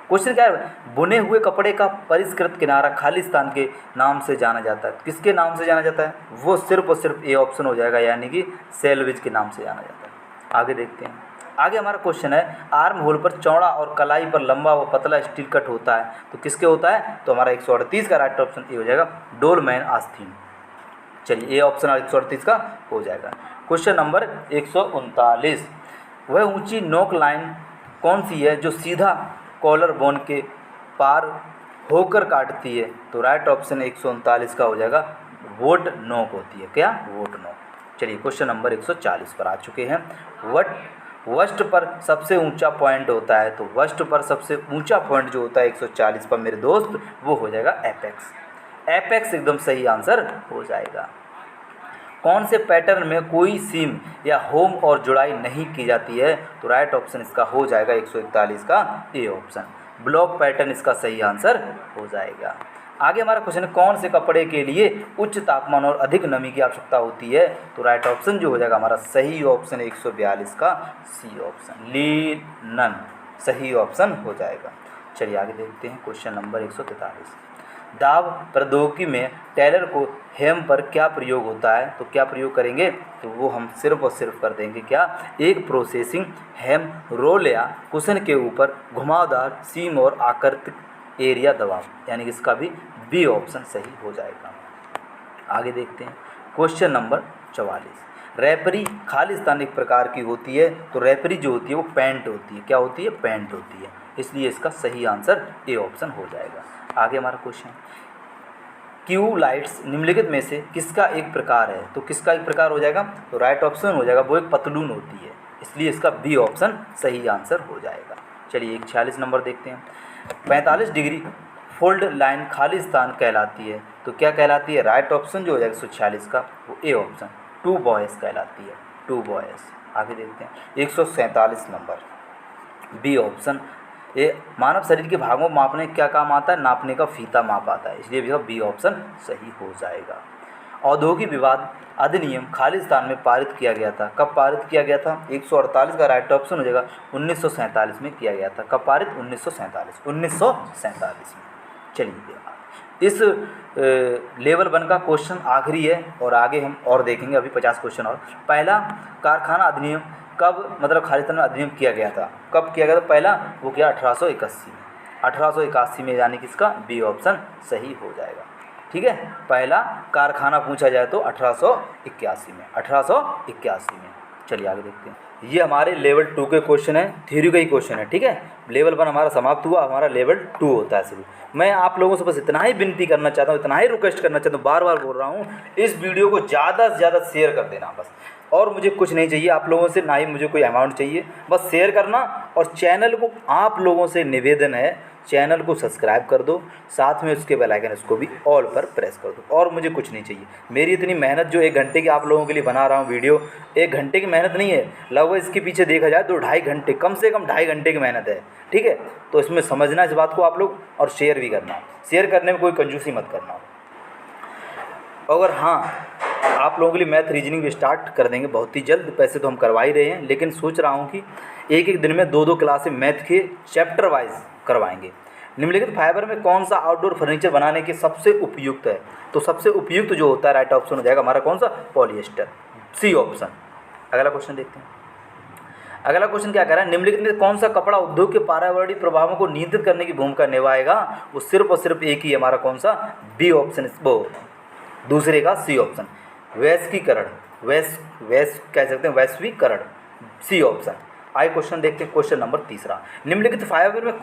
क्वेश्चन क्या है? बुने हुए कपड़े का परिष्कृत किनारा खालिस्तान के नाम से जाना जाता है। किसके नाम से जाना जाता है? वो सिर्फ और सिर्फ ए ऑप्शन हो जाएगा, यानी कि सेल्वेज के नाम से जाना जाता है। आगे देखते हैं। आगे हमारा क्वेश्चन है, आर्म होल पर चौड़ा और कलाई पर लंबा व पतला स्टील कट होता है, तो किसके होता है? तो हमारा 138 का राइट ऑप्शन ए हो जाएगा, डोलमैन आस्तीन। चलिए ए ऑप्शन 138 का हो जाएगा। क्वेश्चन नंबर 139, वह ऊंची नोक लाइन कौन सी है जो सीधा कॉलर बोन के पार होकर काटती है? तो राइट ऑप्शन 139 का हो जाएगा, वोट नोक होती है। क्या? वोट नोक। चलिए क्वेश्चन नंबर 140 पर आ चुके हैं। वस्ट पर सबसे ऊंचा पॉइंट होता है, तो वस्ट पर सबसे ऊंचा पॉइंट जो होता है 140 पर मेरे दोस्त, वो हो जाएगा एपेक्स। एपेक्स एकदम सही आंसर हो जाएगा। कौन से पैटर्न में कोई सीम या होम और जुड़ाई नहीं की जाती है? तो राइट ऑप्शन इसका हो जाएगा 141 का ए ऑप्शन, ब्लॉक पैटर्न इसका सही आंसर हो जाएगा। आगे हमारा क्वेश्चन है, कौन से कपड़े के लिए उच्च तापमान और अधिक नमी की आवश्यकता होती है? तो राइट ऑप्शन जो हो जाएगा हमारा सही ऑप्शन 142 का सी ऑप्शन, लिनन सही ऑप्शन हो जाएगा। चलिए आगे देखते हैं क्वेश्चन नंबर 143, दाब प्रौद्योगिकी में टेलर को हेम पर क्या प्रयोग होता है? तो क्या प्रयोग करेंगे? तो वो हम सिर्फ और सिर्फ कर देंगे क्या, एक प्रोसेसिंग हेम रोल या कुशन के ऊपर घुमावदार सीम और आकृतिक एरिया दबाव, यानी कि इसका भी बी ऑप्शन सही हो जाएगा। आगे देखते हैं क्वेश्चन नंबर 44, रैपरी खालिस्तान एक प्रकार की होती है, तो रैपरी जो होती है वो पैंट होती है। क्या होती है? पैंट होती है, इसलिए इसका सही आंसर ए ऑप्शन हो जाएगा। आगे हमारा क्वेश्चन, क्यू लाइट्स निम्नलिखित में से किसका एक प्रकार है? तो किसका एक प्रकार हो जाएगा? तो राइट ऑप्शन हो जाएगा, वो एक पतलून होती है, इसलिए इसका बी ऑप्शन सही आंसर हो जाएगा। चलिए 146 नंबर देखते हैं, 45 डिग्री फोल्ड लाइन खालिस्तान कहलाती है, तो क्या कहलाती है? राइट ऑप्शन जो हो जाएगा 146 का, वो ए ऑप्शन, टू बॉयज़ कहलाती है, टू बॉयज़। आगे देखते हैं 147 नंबर, बी ऑप्शन, ये मानव शरीर के भागों को मापने क्या काम आता है? नापने का फीता माप आता है, इसलिए भी बी ऑप्शन सही हो जाएगा। औद्योगिक विवाद अधिनियम खालिस्तान में पारित किया गया था, कब पारित किया गया था? 148 का राइट ऑप्शन हो जाएगा, 1947 में किया गया था। कब पारित? 1947 में। चलिए इस लेवल 1 का क्वेश्चन आखिरी है, और आगे हम और देखेंगे अभी 50 क्वेश्चन और। पहला कारखाना अधिनियम कब, मतलब खालिस्तान में अधिनियम किया गया था, कब किया गया था? पहला वो किया 1881 में, 1881 में, यानी कि इसका बी ऑप्शन सही हो जाएगा। ठीक है, पहला कारखाना पूछा जाए तो 1881 में, 1881 में। चलिए आगे देखते हैं, ये हमारे लेवल 2 के क्वेश्चन है, थ्योरी का ही क्वेश्चन है। ठीक है, लेवल 1 हमारा समाप्त हुआ, हमारा लेवल 2 होता है शुरू। मैं आप लोगों से बस इतना ही विनती करना चाहता हूँ, इतना ही रिक्वेस्ट करना चाहता हूँ, बार बार बोल रहा हूँ, इस वीडियो को ज़्यादा से ज़्यादा शेयर कर देना बस। और मुझे कुछ नहीं चाहिए आप लोगों से, ना ही मुझे कोई अमाउंट चाहिए, बस शेयर करना। और चैनल को आप लोगों से निवेदन है, चैनल को सब्सक्राइब कर दो, साथ में उसके बेल आइकन उसको भी ऑल पर प्रेस कर दो। और मुझे कुछ नहीं चाहिए, मेरी इतनी मेहनत जो 1 घंटे की आप लोगों के लिए बना रहा हूँ वीडियो, 1 घंटे की मेहनत नहीं है, लगभग इसके पीछे देखा जाए तो 2.5 घंटे, कम से कम 2.5 घंटे की मेहनत है। ठीक है, तो इसमें समझना इस बात को आप लोग, और शेयर भी करना। शेयर करने में कोई कंजूसी मत करना। अगर हाँ, आप लोगों के लिए मैथ रीजनिंग भी स्टार्ट कर देंगे बहुत ही जल्द। पैसे तो हम करवा ही रहे हैं, लेकिन सोच रहा हूँ कि एक एक दिन में 2-2 क्लासें मैथ के चैप्टर वाइज करवाएंगे। निम्नलिखित फाइबर में कौन सा आउटडोर फर्नीचर बनाने के सबसे उपयुक्त है? तो सबसे उपयुक्त जो होता है राइट ऑप्शन हो जाएगा हमारा कौन सा? Polyester, C option. अगला क्वेश्चन देखते हैं। अगला क्वेश्चन क्या कह रहा है, निम्नलिखित में कौन सा कपड़ा उद्योग के पर्यावरणीय प्रभावों को नियंत्रित करने की भूमिका निभाएगा? वो सिर्फ और सिर्फ एक ही हमारा कौन सा? बी ऑप्शन, वो दूसरे का सी ऑप्शन, वैश्वीकरण, कह सकते हैं वैश्वीकरण, सी ऑप्शन। आइए क्वेश्चन देखते हैं, क्वेश्चन नंबर 3, निम्नलिखित फाइबर में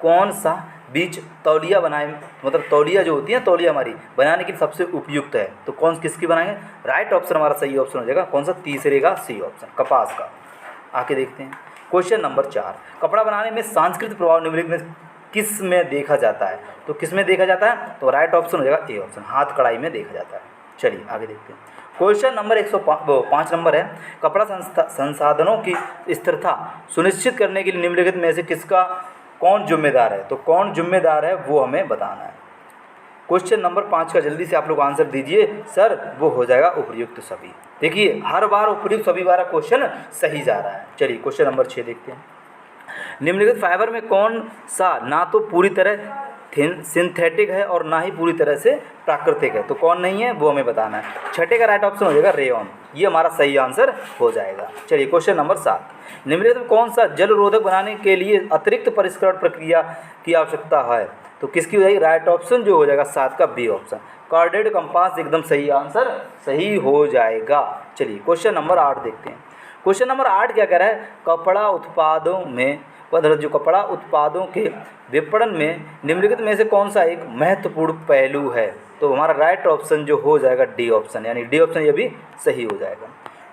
कौन सा बीज तौलिया बनाए, मतलब तौलिया जो होती है तौलिया हमारी बनाने के लिए सबसे उपयुक्त है? तो किसकी बनाएंगे? राइट ऑप्शन हमारा सही ऑप्शन हो जाएगा कौन सा? तीसरे का सी ऑप्शन, कपास का। आके देखते हैं क्वेश्चन नंबर 4, कपड़ा बनाने में सांस्कृतिक प्रभाव निम्नलिखित में किस में देखा जाता है? तो किस में देखा जाता है? तो राइट ऑप्शन हो जाएगा ए ऑप्शन, हाथ कढ़ाई में देखा जाता है। चलिए आगे देखते हैं, क्वेश्चन नंबर 105 नंबर है, कपड़ा संसाधनों की स्थिरता सुनिश्चित करने के लिए निम्नलिखित में से कौन जिम्मेदार है? तो कौन जिम्मेदार है वो हमें बताना है। क्वेश्चन नंबर 5 का जल्दी से आप लोग आंसर दीजिए सर, वो हो जाएगा उपर्युक्त सभी। देखिए हर बार उपर्युक्त सभी वाला क्वेश्चन सही जा रहा है। चलिए क्वेश्चन नंबर 6 देखते हैं। निम्नलिखित फाइबर में कौन सा ना तो पूरी तरह सिंथेटिक है और ना ही पूरी तरह से प्राकृतिक है, तो कौन नहीं है वो हमें बताना है। छठे का राइट ऑप्शन हो जाएगा रेयॉन, ये हमारा सही आंसर हो जाएगा। चलिए क्वेश्चन नंबर 7, निम्नलिखित में कौन सा जल रोधक बनाने के लिए अतिरिक्त परिष्करण प्रक्रिया की आवश्यकता है, तो किसकी हो जाएगी, राइट ऑप्शन जो हो जाएगा 7 का बी ऑप्शन, कार्डेड कंपास एकदम सही आंसर सही हो जाएगा। चलिए क्वेश्चन नंबर 8 देखते हैं। क्वेश्चन नंबर 8 क्या कह रहा है, कपड़ा उत्पादों में जो कपड़ा उत्पादों के विपणन में निम्नलिखित में से कौन सा एक महत्वपूर्ण पहलू है, तो हमारा राइट ऑप्शन जो हो जाएगा डी ऑप्शन, यानी डी ऑप्शन ये भी सही हो जाएगा।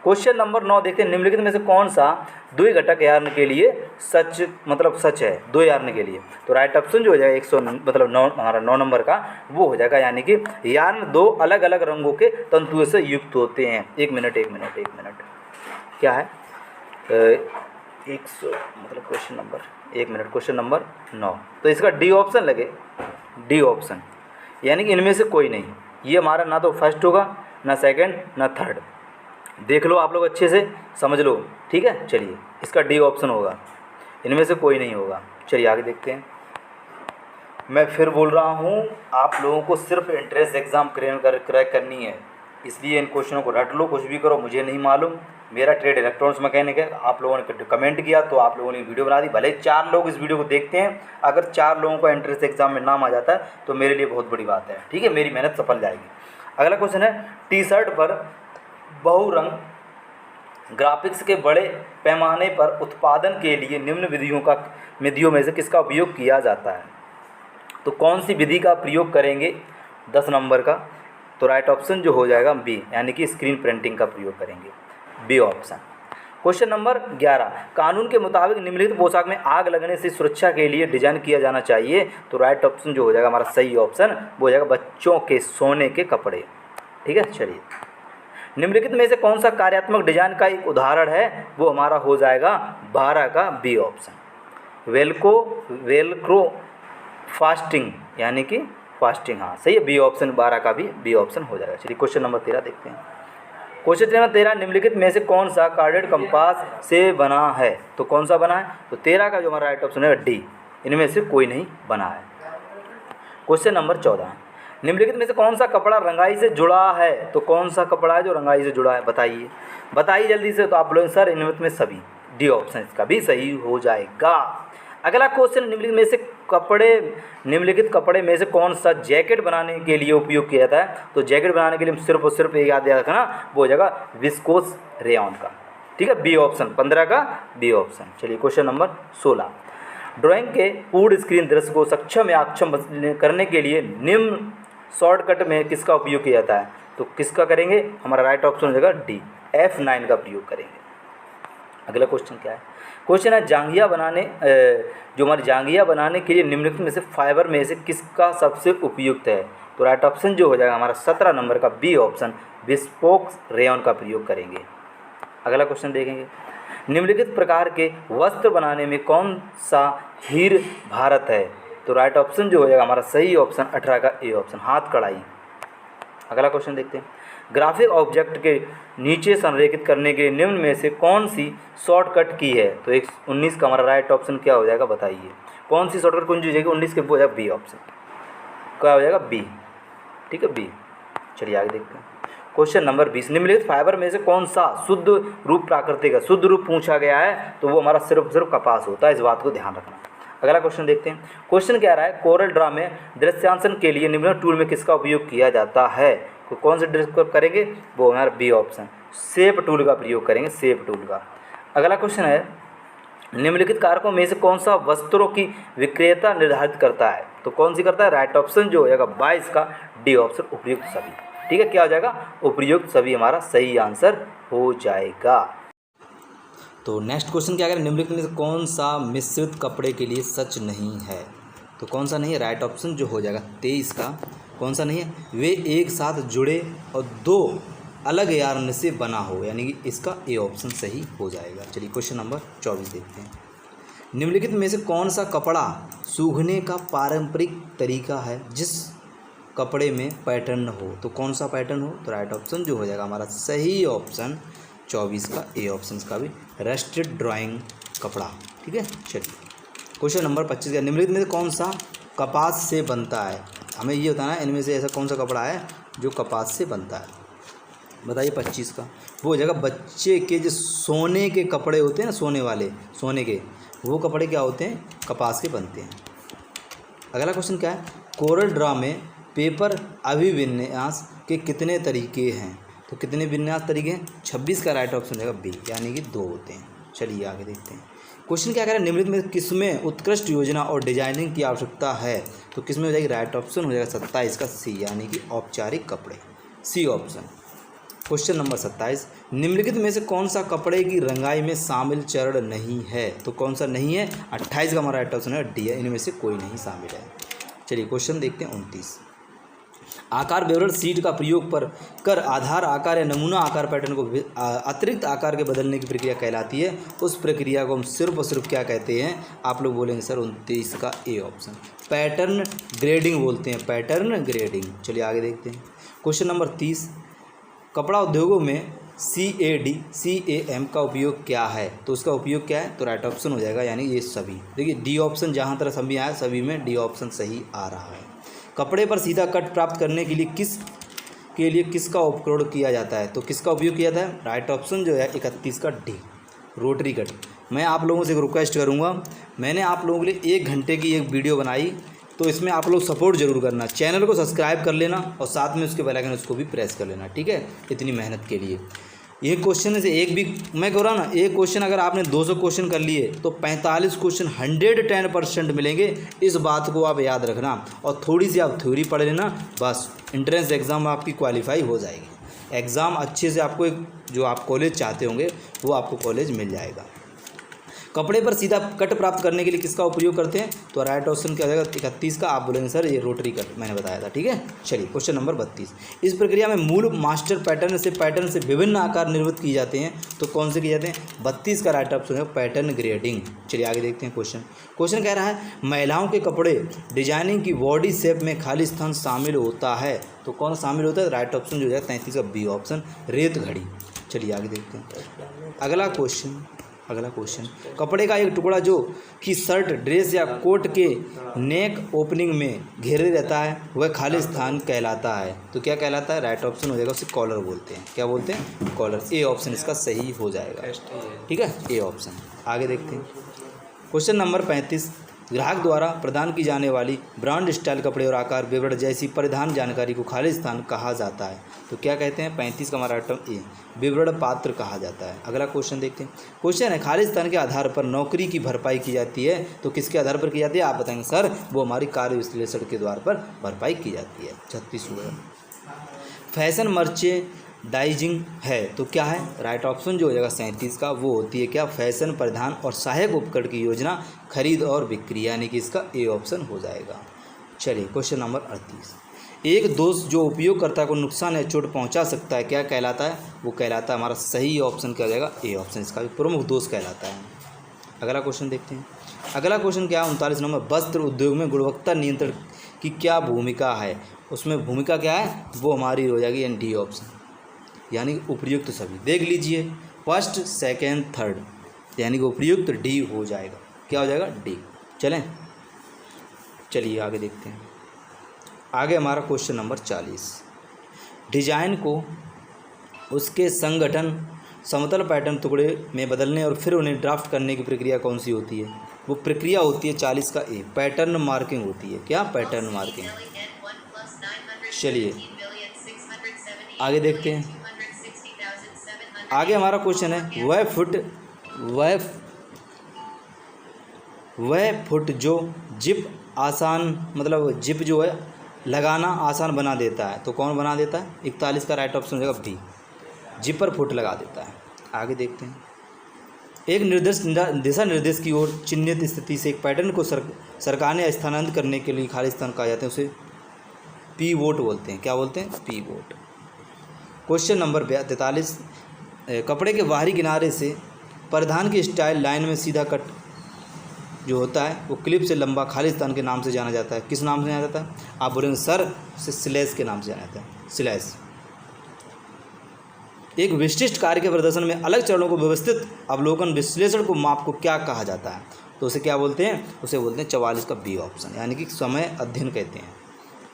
क्वेश्चन नंबर 9 देखते हैं। निम्नलिखित में से कौन सा द्विघटक यार्न के लिए सच है, दो यार्न के लिए, तो राइट ऑप्शन जो हो जाएगा 9 हमारा 9 नंबर का वो हो जाएगा, यानी कि यार्न दो अलग अलग रंगों के तंतुओं से युक्त होते हैं। एक मिनट क्या है, क्वेश्चन नंबर 9, तो इसका डी ऑप्शन लगे, डी ऑप्शन, यानी कि इनमें से कोई नहीं, ये हमारा ना तो फर्स्ट होगा ना सेकंड ना थर्ड, देख लो आप लोग अच्छे से समझ लो, ठीक है। चलिए इसका डी ऑप्शन होगा, इनमें से कोई नहीं होगा। चलिए आगे देखते हैं। मैं फिर बोल रहा हूँ, आप लोगों को सिर्फ एंट्रेंस एग्ज़ाम क्रैक करनी है, इसलिए इन क्वेश्चनों को रट लो, कुछ भी करो मुझे नहीं मालूम। मेरा ट्रेड इलेक्ट्रॉनिक्स मैकेनिक है, आप लोगों ने कमेंट किया तो आप लोगों ने वीडियो बना दी, भले 4 लोग इस वीडियो को देखते हैं, अगर 4 लोगों को एंट्रेंस एग्जाम में नाम आ जाता है तो मेरे लिए बहुत बड़ी बात है, ठीक है, मेरी मेहनत सफल जाएगी। अगला क्वेश्चन है, टी शर्ट पर बहुरंग ग्राफिक्स के बड़े पैमाने पर उत्पादन के लिए निम्न विधियों में से किसका उपयोग किया जाता है, तो कौन सी विधि का प्रयोग करेंगे 10 नंबर का, तो राइट ऑप्शन जो हो जाएगा बी, यानी कि स्क्रीन प्रिंटिंग का प्रयोग करेंगे, बी ऑप्शन। क्वेश्चन नंबर 11, कानून के मुताबिक निम्नलिखित पोशाक में आग लगने से सुरक्षा के लिए डिजाइन किया जाना चाहिए, तो राइट ऑप्शन जो हो जाएगा हमारा सही ऑप्शन वो हो जाएगा बच्चों के सोने के कपड़े, ठीक है। चलिए निम्नलिखित में से कौन सा कार्यात्मक डिजाइन का एक उदाहरण है, वो हमारा हो जाएगा 12 का बी ऑप्शन, वेलक्रो फास्टिंग, यानी कि फास्टिंग, हाँ सही है, बी ऑप्शन 12 का भी बी ऑप्शन हो जाएगा। चलिए क्वेश्चन नंबर 13 देखते हैं। क्वेश्चन नंबर 13, निम्नलिखित में से कौन सा कार्डेड कंपास से बना है, तो कौन सा बना है, तो 13 का जो हमारा राइट ऑप्शन है डी, इनमें से कोई नहीं बना है। क्वेश्चन नंबर 14, निम्नलिखित में से कौन सा कपड़ा रंगाई से जुड़ा है, तो कौन सा कपड़ा है जो रंगाई से जुड़ा है, बताइए जल्दी से, तो आप लोग सर इनमें में सभी, डी ऑप्शन इसका भी सही हो जाएगा। अगला क्वेश्चन, निम्नलिखित कपड़े में से कौन सा जैकेट बनाने के लिए उपयोग किया जाता है, तो जैकेट बनाने के लिए सिर्फ और सिर्फ एक याद रखना, वो हो जाएगा विस्कोस रेयॉन का, ठीक है, बी ऑप्शन, 15 का बी ऑप्शन। चलिए क्वेश्चन नंबर 16, ड्राइंग के पूर्ण स्क्रीन दृश्य को सक्षम या अक्षम करने के लिए निम्न शॉर्टकट में किसका उपयोग किया जाता है, तो किसका करेंगे, हमारा राइट ऑप्शन हो जाएगा डी, F9 का प्रयोग करेंगे। अगला क्वेश्चन क्या है, क्वेश्चन है जो हमारी जांघिया बनाने के लिए निम्नलिखित में से फाइबर में से किसका सबसे उपयुक्त है, तो राइट ऑप्शन जो हो जाएगा हमारा 17 नंबर का बी ऑप्शन, विस्कोस रेयॉन का प्रयोग करेंगे। अगला क्वेश्चन देखेंगे, निम्नलिखित प्रकार के वस्त्र बनाने में कौन सा हीर भारत है, तो राइट ऑप्शन जो हो जाएगा हमारा सही ऑप्शन 18 का ए ऑप्शन, हाथ कढ़ाई। अगला क्वेश्चन देखते हैं, ग्राफिक ऑब्जेक्ट के नीचे संरेखित करने के निम्न में से कौन सी शॉर्टकट की है, तो 19 का हमारा राइट ऑप्शन क्या हो जाएगा, बताइए कौन सी शॉर्टकट कौन सी हो जाएगी, 19 के हो जाएगा बी ऑप्शन, क्या हो जाएगा बी, ठीक है बी। चलिए आगे देखते हैं। क्वेश्चन नंबर 20, निम्नलिखित फाइबर में से कौन सा शुद्ध रूप प्राकृतिक है, शुद्ध रूप पूछा गया है, तो वो हमारा सिर्फ कपास होता है, इस बात को ध्यान रखना। अगला क्वेश्चन देखते हैं। क्वेश्चन क्या रहा है, कोरल ड्रा में दृश्यांकन के लिए निम्न टूल में किसका उपयोग किया जाता है, तो कौन से ड्रेस करेंगे, वो हमारा बी ऑप्शन, शेप टूल का प्रयोग करेंगे, शेप टूल का। अगला क्वेश्चन है, निम्नलिखित कारकों में से कौन सा वस्त्रों की विक्रेता निर्धारित करता है, तो कौन सी करता है, राइट ऑप्शन जो हो जाएगा 22 का डी ऑप्शन, उपयुक्त सभी, ठीक है, क्या हो जाएगा, उपयुक्त सभी हमारा सही आंसर हो जाएगा। तो नेक्स्ट क्वेश्चन क्या करें, निम्नलिखित में से कौन सा मिश्रित कपड़े के लिए सच नहीं है, तो कौन सा नहीं है, राइट ऑप्शन जो हो जाएगा 23 का, कौन सा नहीं है, वे एक साथ जुड़े और दो अलग यार्न से बना हो, यानी कि इसका ए ऑप्शन सही हो जाएगा। चलिए क्वेश्चन नंबर 24 देखते हैं। निम्नलिखित में से कौन सा कपड़ा सूखने का पारंपरिक तरीका है कपड़े में पैटर्न हो। तो कौन सा पैटर्न हो? तो राइट ऑप्शन जो हो जाएगा हमारा सही ऑप्शन 24 का ए ऑप्शन का भी रस्टेड ड्राइंग कपड़ा। ठीक है, चलिए क्वेश्चन नंबर 25 का निम्नलिखित में से कौन सा कपास से बनता है? हमें ये बताना है इनमें से ऐसा कौन सा कपड़ा है जो कपास से बनता है। बताइए 25 का। वो हो जाएगा बच्चे के जो सोने के कपड़े होते हैं ना, सोने वाले, सोने के, वो कपड़े क्या होते हैं? कपास के बनते हैं। अगला क्वेश्चन क्या है? कोरल ड्रा में पेपर अभिविन्यास के कितने तरीके हैं? तो कितने विन्यास तरीके हैं? 26 का राइट ऑप्शन हो जाएगा बी, यानी कि 2 होते हैं। चलिए आगे देखते हैं। क्वेश्चन क्या कह रहा है? निम्नलिखित में किसमें उत्कृष्ट योजना और डिजाइनिंग की आवश्यकता है? तो किसमें हो जाएगी? राइट ऑप्शन हो जाएगा 27 का सी, यानी कि औपचारिक कपड़े, सी ऑप्शन। क्वेश्चन नंबर 27 निम्नलिखित में से कौन सा कपड़े की रंगाई में शामिल चरण नहीं है? तो कौन सा नहीं है? 28 का हमारा राइट ऑप्शन है डी है, इनमें से कोई नहीं शामिल है। चलिए क्वेश्चन देखते हैं 29। आकार विवरण सीट का प्रयोग कर आधार आकार या नमूना आकार पैटर्न को अतिरिक्त आकार के बदलने की प्रक्रिया कहलाती है। उस प्रक्रिया को हम सिर्फ और सिर्फ क्या कहते हैं? आप लोग बोलेंगे सर 29 का ए ऑप्शन, पैटर्न ग्रेडिंग बोलते हैं, पैटर्न ग्रेडिंग। चलिए आगे देखते हैं। क्वेश्चन नंबर 30 कपड़ा उद्योगों में CAM का उपयोग क्या है? तो उसका उपयोग क्या है? तो राइट ऑप्शन हो जाएगा, यानी ये सभी। देखिए डी ऑप्शन जहाँ तरह सभी आया सभी में डी ऑप्शन सही आ रहा है। कपड़े पर सीधा कट प्राप्त करने के लिए किसका उपयोग किया जाता है? तो किसका उपयोग किया जाता है? राइट ऑप्शन जो है 31 का डी, रोटरी कट। मैं आप लोगों से एक रिक्वेस्ट करूंगा, मैंने आप लोगों के लिए 1 घंटे की एक वीडियो बनाई, तो इसमें आप लोग सपोर्ट जरूर करना, चैनल को सब्सक्राइब कर लेना और साथ में उसके बेल आइकन उसको भी प्रेस कर लेना। ठीक है, इतनी मेहनत के लिए। एक क्वेश्चन से एक भी मैं कह रहा हूँ ना, एक क्वेश्चन अगर आपने 200 क्वेश्चन कर लिए तो 45 क्वेश्चन 110% मिलेंगे। इस बात को आप याद रखना और थोड़ी सी आप थ्योरी पढ़ लेना, बस एंट्रेंस एग्ज़ाम आपकी क्वालिफाई हो जाएगी। एग्ज़ाम अच्छे से आपको जो आप कॉलेज चाहते होंगे वो आपको कॉलेज मिल जाएगा। कपड़े पर सीधा कट प्राप्त करने के लिए किसका उपयोग करते हैं? तो राइट ऑप्शन क्या हो जाएगा 31 का। आप बोलेंगे सर ये रोटरी कट मैंने बताया था। ठीक है, चलिए क्वेश्चन नंबर 32 इस प्रक्रिया में मूल मास्टर पैटर्न से विभिन्न आकार निर्मित किए जाते हैं। तो कौन से किए जाते हैं? 32 का राइट ऑप्शन है पैटर्न ग्रेडिंग। चलिए आगे देखते हैं। क्वेश्चन कह रहा है महिलाओं के कपड़े डिजाइनिंग की बॉडी शेप में खाली स्थान शामिल होता है। तो कौन शामिल होता है? राइट ऑप्शन जो हो जाएगा 33 का बी ऑप्शन, रेत घड़ी। चलिए आगे देखते हैं। अगला क्वेश्चन कपड़े का एक टुकड़ा जो कि शर्ट, ड्रेस या कोट के नेक ओपनिंग में घेरे रहता है वह खाली स्थान कहलाता है। तो क्या कहलाता है? राइट ऑप्शन हो जाएगा उसे कॉलर बोलते हैं। क्या बोलते हैं? कॉलर। ए ऑप्शन इसका सही हो जाएगा। ठीक है, ए ऑप्शन। आगे देखते हैं। क्वेश्चन नंबर 35 ग्राहक द्वारा प्रदान की जाने वाली ब्रांड स्टाइल कपड़े और आकार विवरण जैसी परिधान जानकारी को खाली स्थान कहा जाता है। तो क्या कहते हैं? 35 का हमारा आइटम ए, विवरण पात्र कहा जाता है। अगला क्वेश्चन देखते हैं। क्वेश्चन है खाली स्थान के आधार पर नौकरी की भरपाई की जाती है। तो किसके आधार पर की जाती है? आप बताएंगे सर वो हमारी कार्य विश्लेषण के द्वार पर भरपाई की जाती है। 36 फैशन मर्चेंडाइजिंग है। तो क्या है? राइट ऑप्शन जो हो जाएगा 37 का, वो होती है क्या? फैशन परिधान और सहायक उपकरण की योजना, खरीद और बिक्री, यानी कि इसका ए ऑप्शन हो जाएगा। चलिए क्वेश्चन नंबर 38 एक दोष जो उपयोगकर्ता को नुकसान या चोट पहुंचा सकता है क्या कहलाता है? वो कहलाता है हमारा सही ऑप्शन क्या हो जाएगा? ए ऑप्शन इसका भी प्रमुख दोष कहलाता है। अगला क्वेश्चन देखते हैं। अगला क्वेश्चन क्या है? 39 नंबर वस्त्र उद्योग में गुणवत्ता नियंत्रण की क्या भूमिका है? उसमें भूमिका क्या है? वो हमारी हो जाएगी एन डी ऑप्शन, यानी उपयुक्त सभी। देख लीजिए फर्स्ट, सेकेंड, थर्ड, यानी कि उपयुक्त डी हो जाएगा। क्या हो जाएगा? डी। चलिए आगे देखते हैं। आगे हमारा क्वेश्चन नंबर 40 डिजाइन को उसके संगठन समतल पैटर्न टुकड़े में बदलने और फिर उन्हें ड्राफ्ट करने की प्रक्रिया कौन सी होती है? वो प्रक्रिया होती है 40 का ए, पैटर्न मार्किंग होती है। क्या? Pattern marking. चलिए आगे देखते हैं। आगे हमारा क्वेश्चन है वह फुट जो जिप आसान, मतलब जिप जो है लगाना आसान बना देता है। तो कौन बना देता है? 41 का राइट ऑप्शन हो जाएगा बी, जिपर फुट लगा देता है। आगे देखते हैं। एक दिशा निर्देश की ओर चिन्हित स्थिति से एक पैटर्न को सरकार ने स्थानांतरित करने के लिए खाली स्थान कहा जाता है, उसे पी वोट बोलते हैं। क्या बोलते हैं? P vote. क्वेश्चन नंबर 43 कपड़े के बाहरी किनारे से परिधान की स्टाइल लाइन में सीधा कट जो होता है वो क्लिप से लंबा खालिस्तान के नाम से जाना जाता है। किस नाम से जाना जाता है? आप बोलेंगे सर, उसे स्लैश के नाम से जाना जाता है, स्लैश। एक विशिष्ट कार्य के प्रदर्शन में अलग चरणों को व्यवस्थित अवलोकन विश्लेषण को माप को क्या कहा जाता है? तो उसे क्या बोलते हैं? उसे बोलते हैं 44 का बी ऑप्शन, यानी कि समय अध्ययन कहते हैं।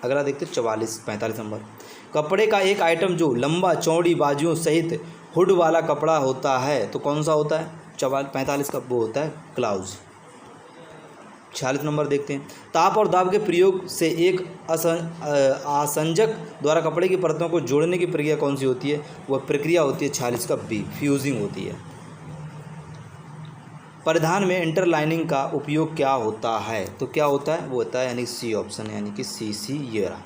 अगला देखते हैं 45 नंबर। कपड़े का एक आइटम जो लंबा चौड़ी बाजुओं सहित हुड वाला कपड़ा होता है तो कौन सा होता है? 45 का वो होता है क्लाउज। 46 नंबर देखते हैं। ताप और दाब के प्रयोग से एक आसंजक द्वारा कपड़े की परतों को जोड़ने की प्रक्रिया कौन सी होती है? वह प्रक्रिया होती है 46 का बी, फ्यूजिंग होती है। परिधान में इंटरलाइनिंग का उपयोग क्या होता है? तो क्या होता है? वो होता है यानी सी ऑप्शन, यानी कि सी ये रहा।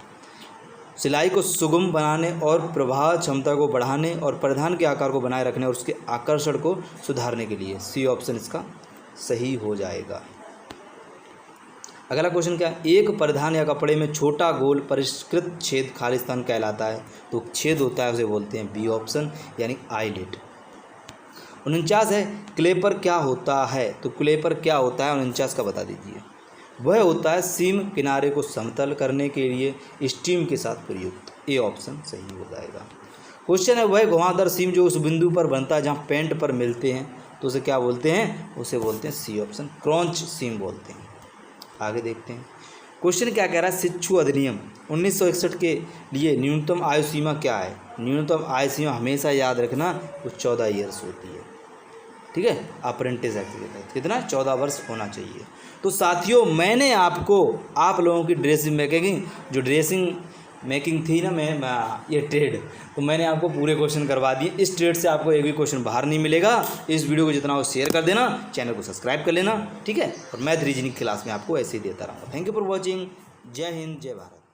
सिलाई को सुगम बनाने और प्रभाव क्षमता को बढ़ाने और परिधान के आकार को बनाए रखने और उसके आकर्षण को सुधारने के लिए सी ऑप्शन इसका सही हो जाएगा। अगला क्वेश्चन क्या है? एक परिधान या कपड़े में छोटा गोल परिष्कृत छेद खालिस्तान कहलाता है तो छेद होता है उसे बोलते हैं बी ऑप्शन, यानी आईलेट। 49 है, क्लेपर क्या होता है? तो क्लेपर क्या होता है 49 का बता दीजिए। वह होता है सीम किनारे को समतल करने के लिए स्टीम के साथ प्रयुक्त, ए ऑप्शन सही हो जाएगा। क्वेश्चन है, वह घुमावदार सीम जो उस बिंदु पर बनता है जहाँ पेंट पर मिलते हैं तो उसे क्या बोलते हैं? उसे बोलते हैं सी ऑप्शन, क्रॉन्च सीम बोलते हैं। आगे देखते हैं क्वेश्चन क्या कह रहा है। शिक्षु अधिनियम 1961 के लिए न्यूनतम आयु सीमा क्या है? न्यूनतम आयु सीमा हमेशा याद रखना वो 14 ईयर्स होती है, ठीक है। अप्रेंटिस एक्ट के तहत कितना? 14 वर्ष होना चाहिए। तो साथियों, मैंने आपको आप लोगों की ड्रेसिंग मेकिंग थी ना, मैं ये ट्रेड, तो मैंने आपको पूरे क्वेश्चन करवा दिए। इस ट्रेड से आपको एक भी क्वेश्चन बाहर नहीं मिलेगा। इस वीडियो को जितना हो शेयर कर देना, चैनल को सब्सक्राइब कर लेना, ठीक है। और मैथ रीजनिंग क्लास में आपको ऐसे ही देता रहूँगा। Thank you for watching. जय हिंद, जय भारत।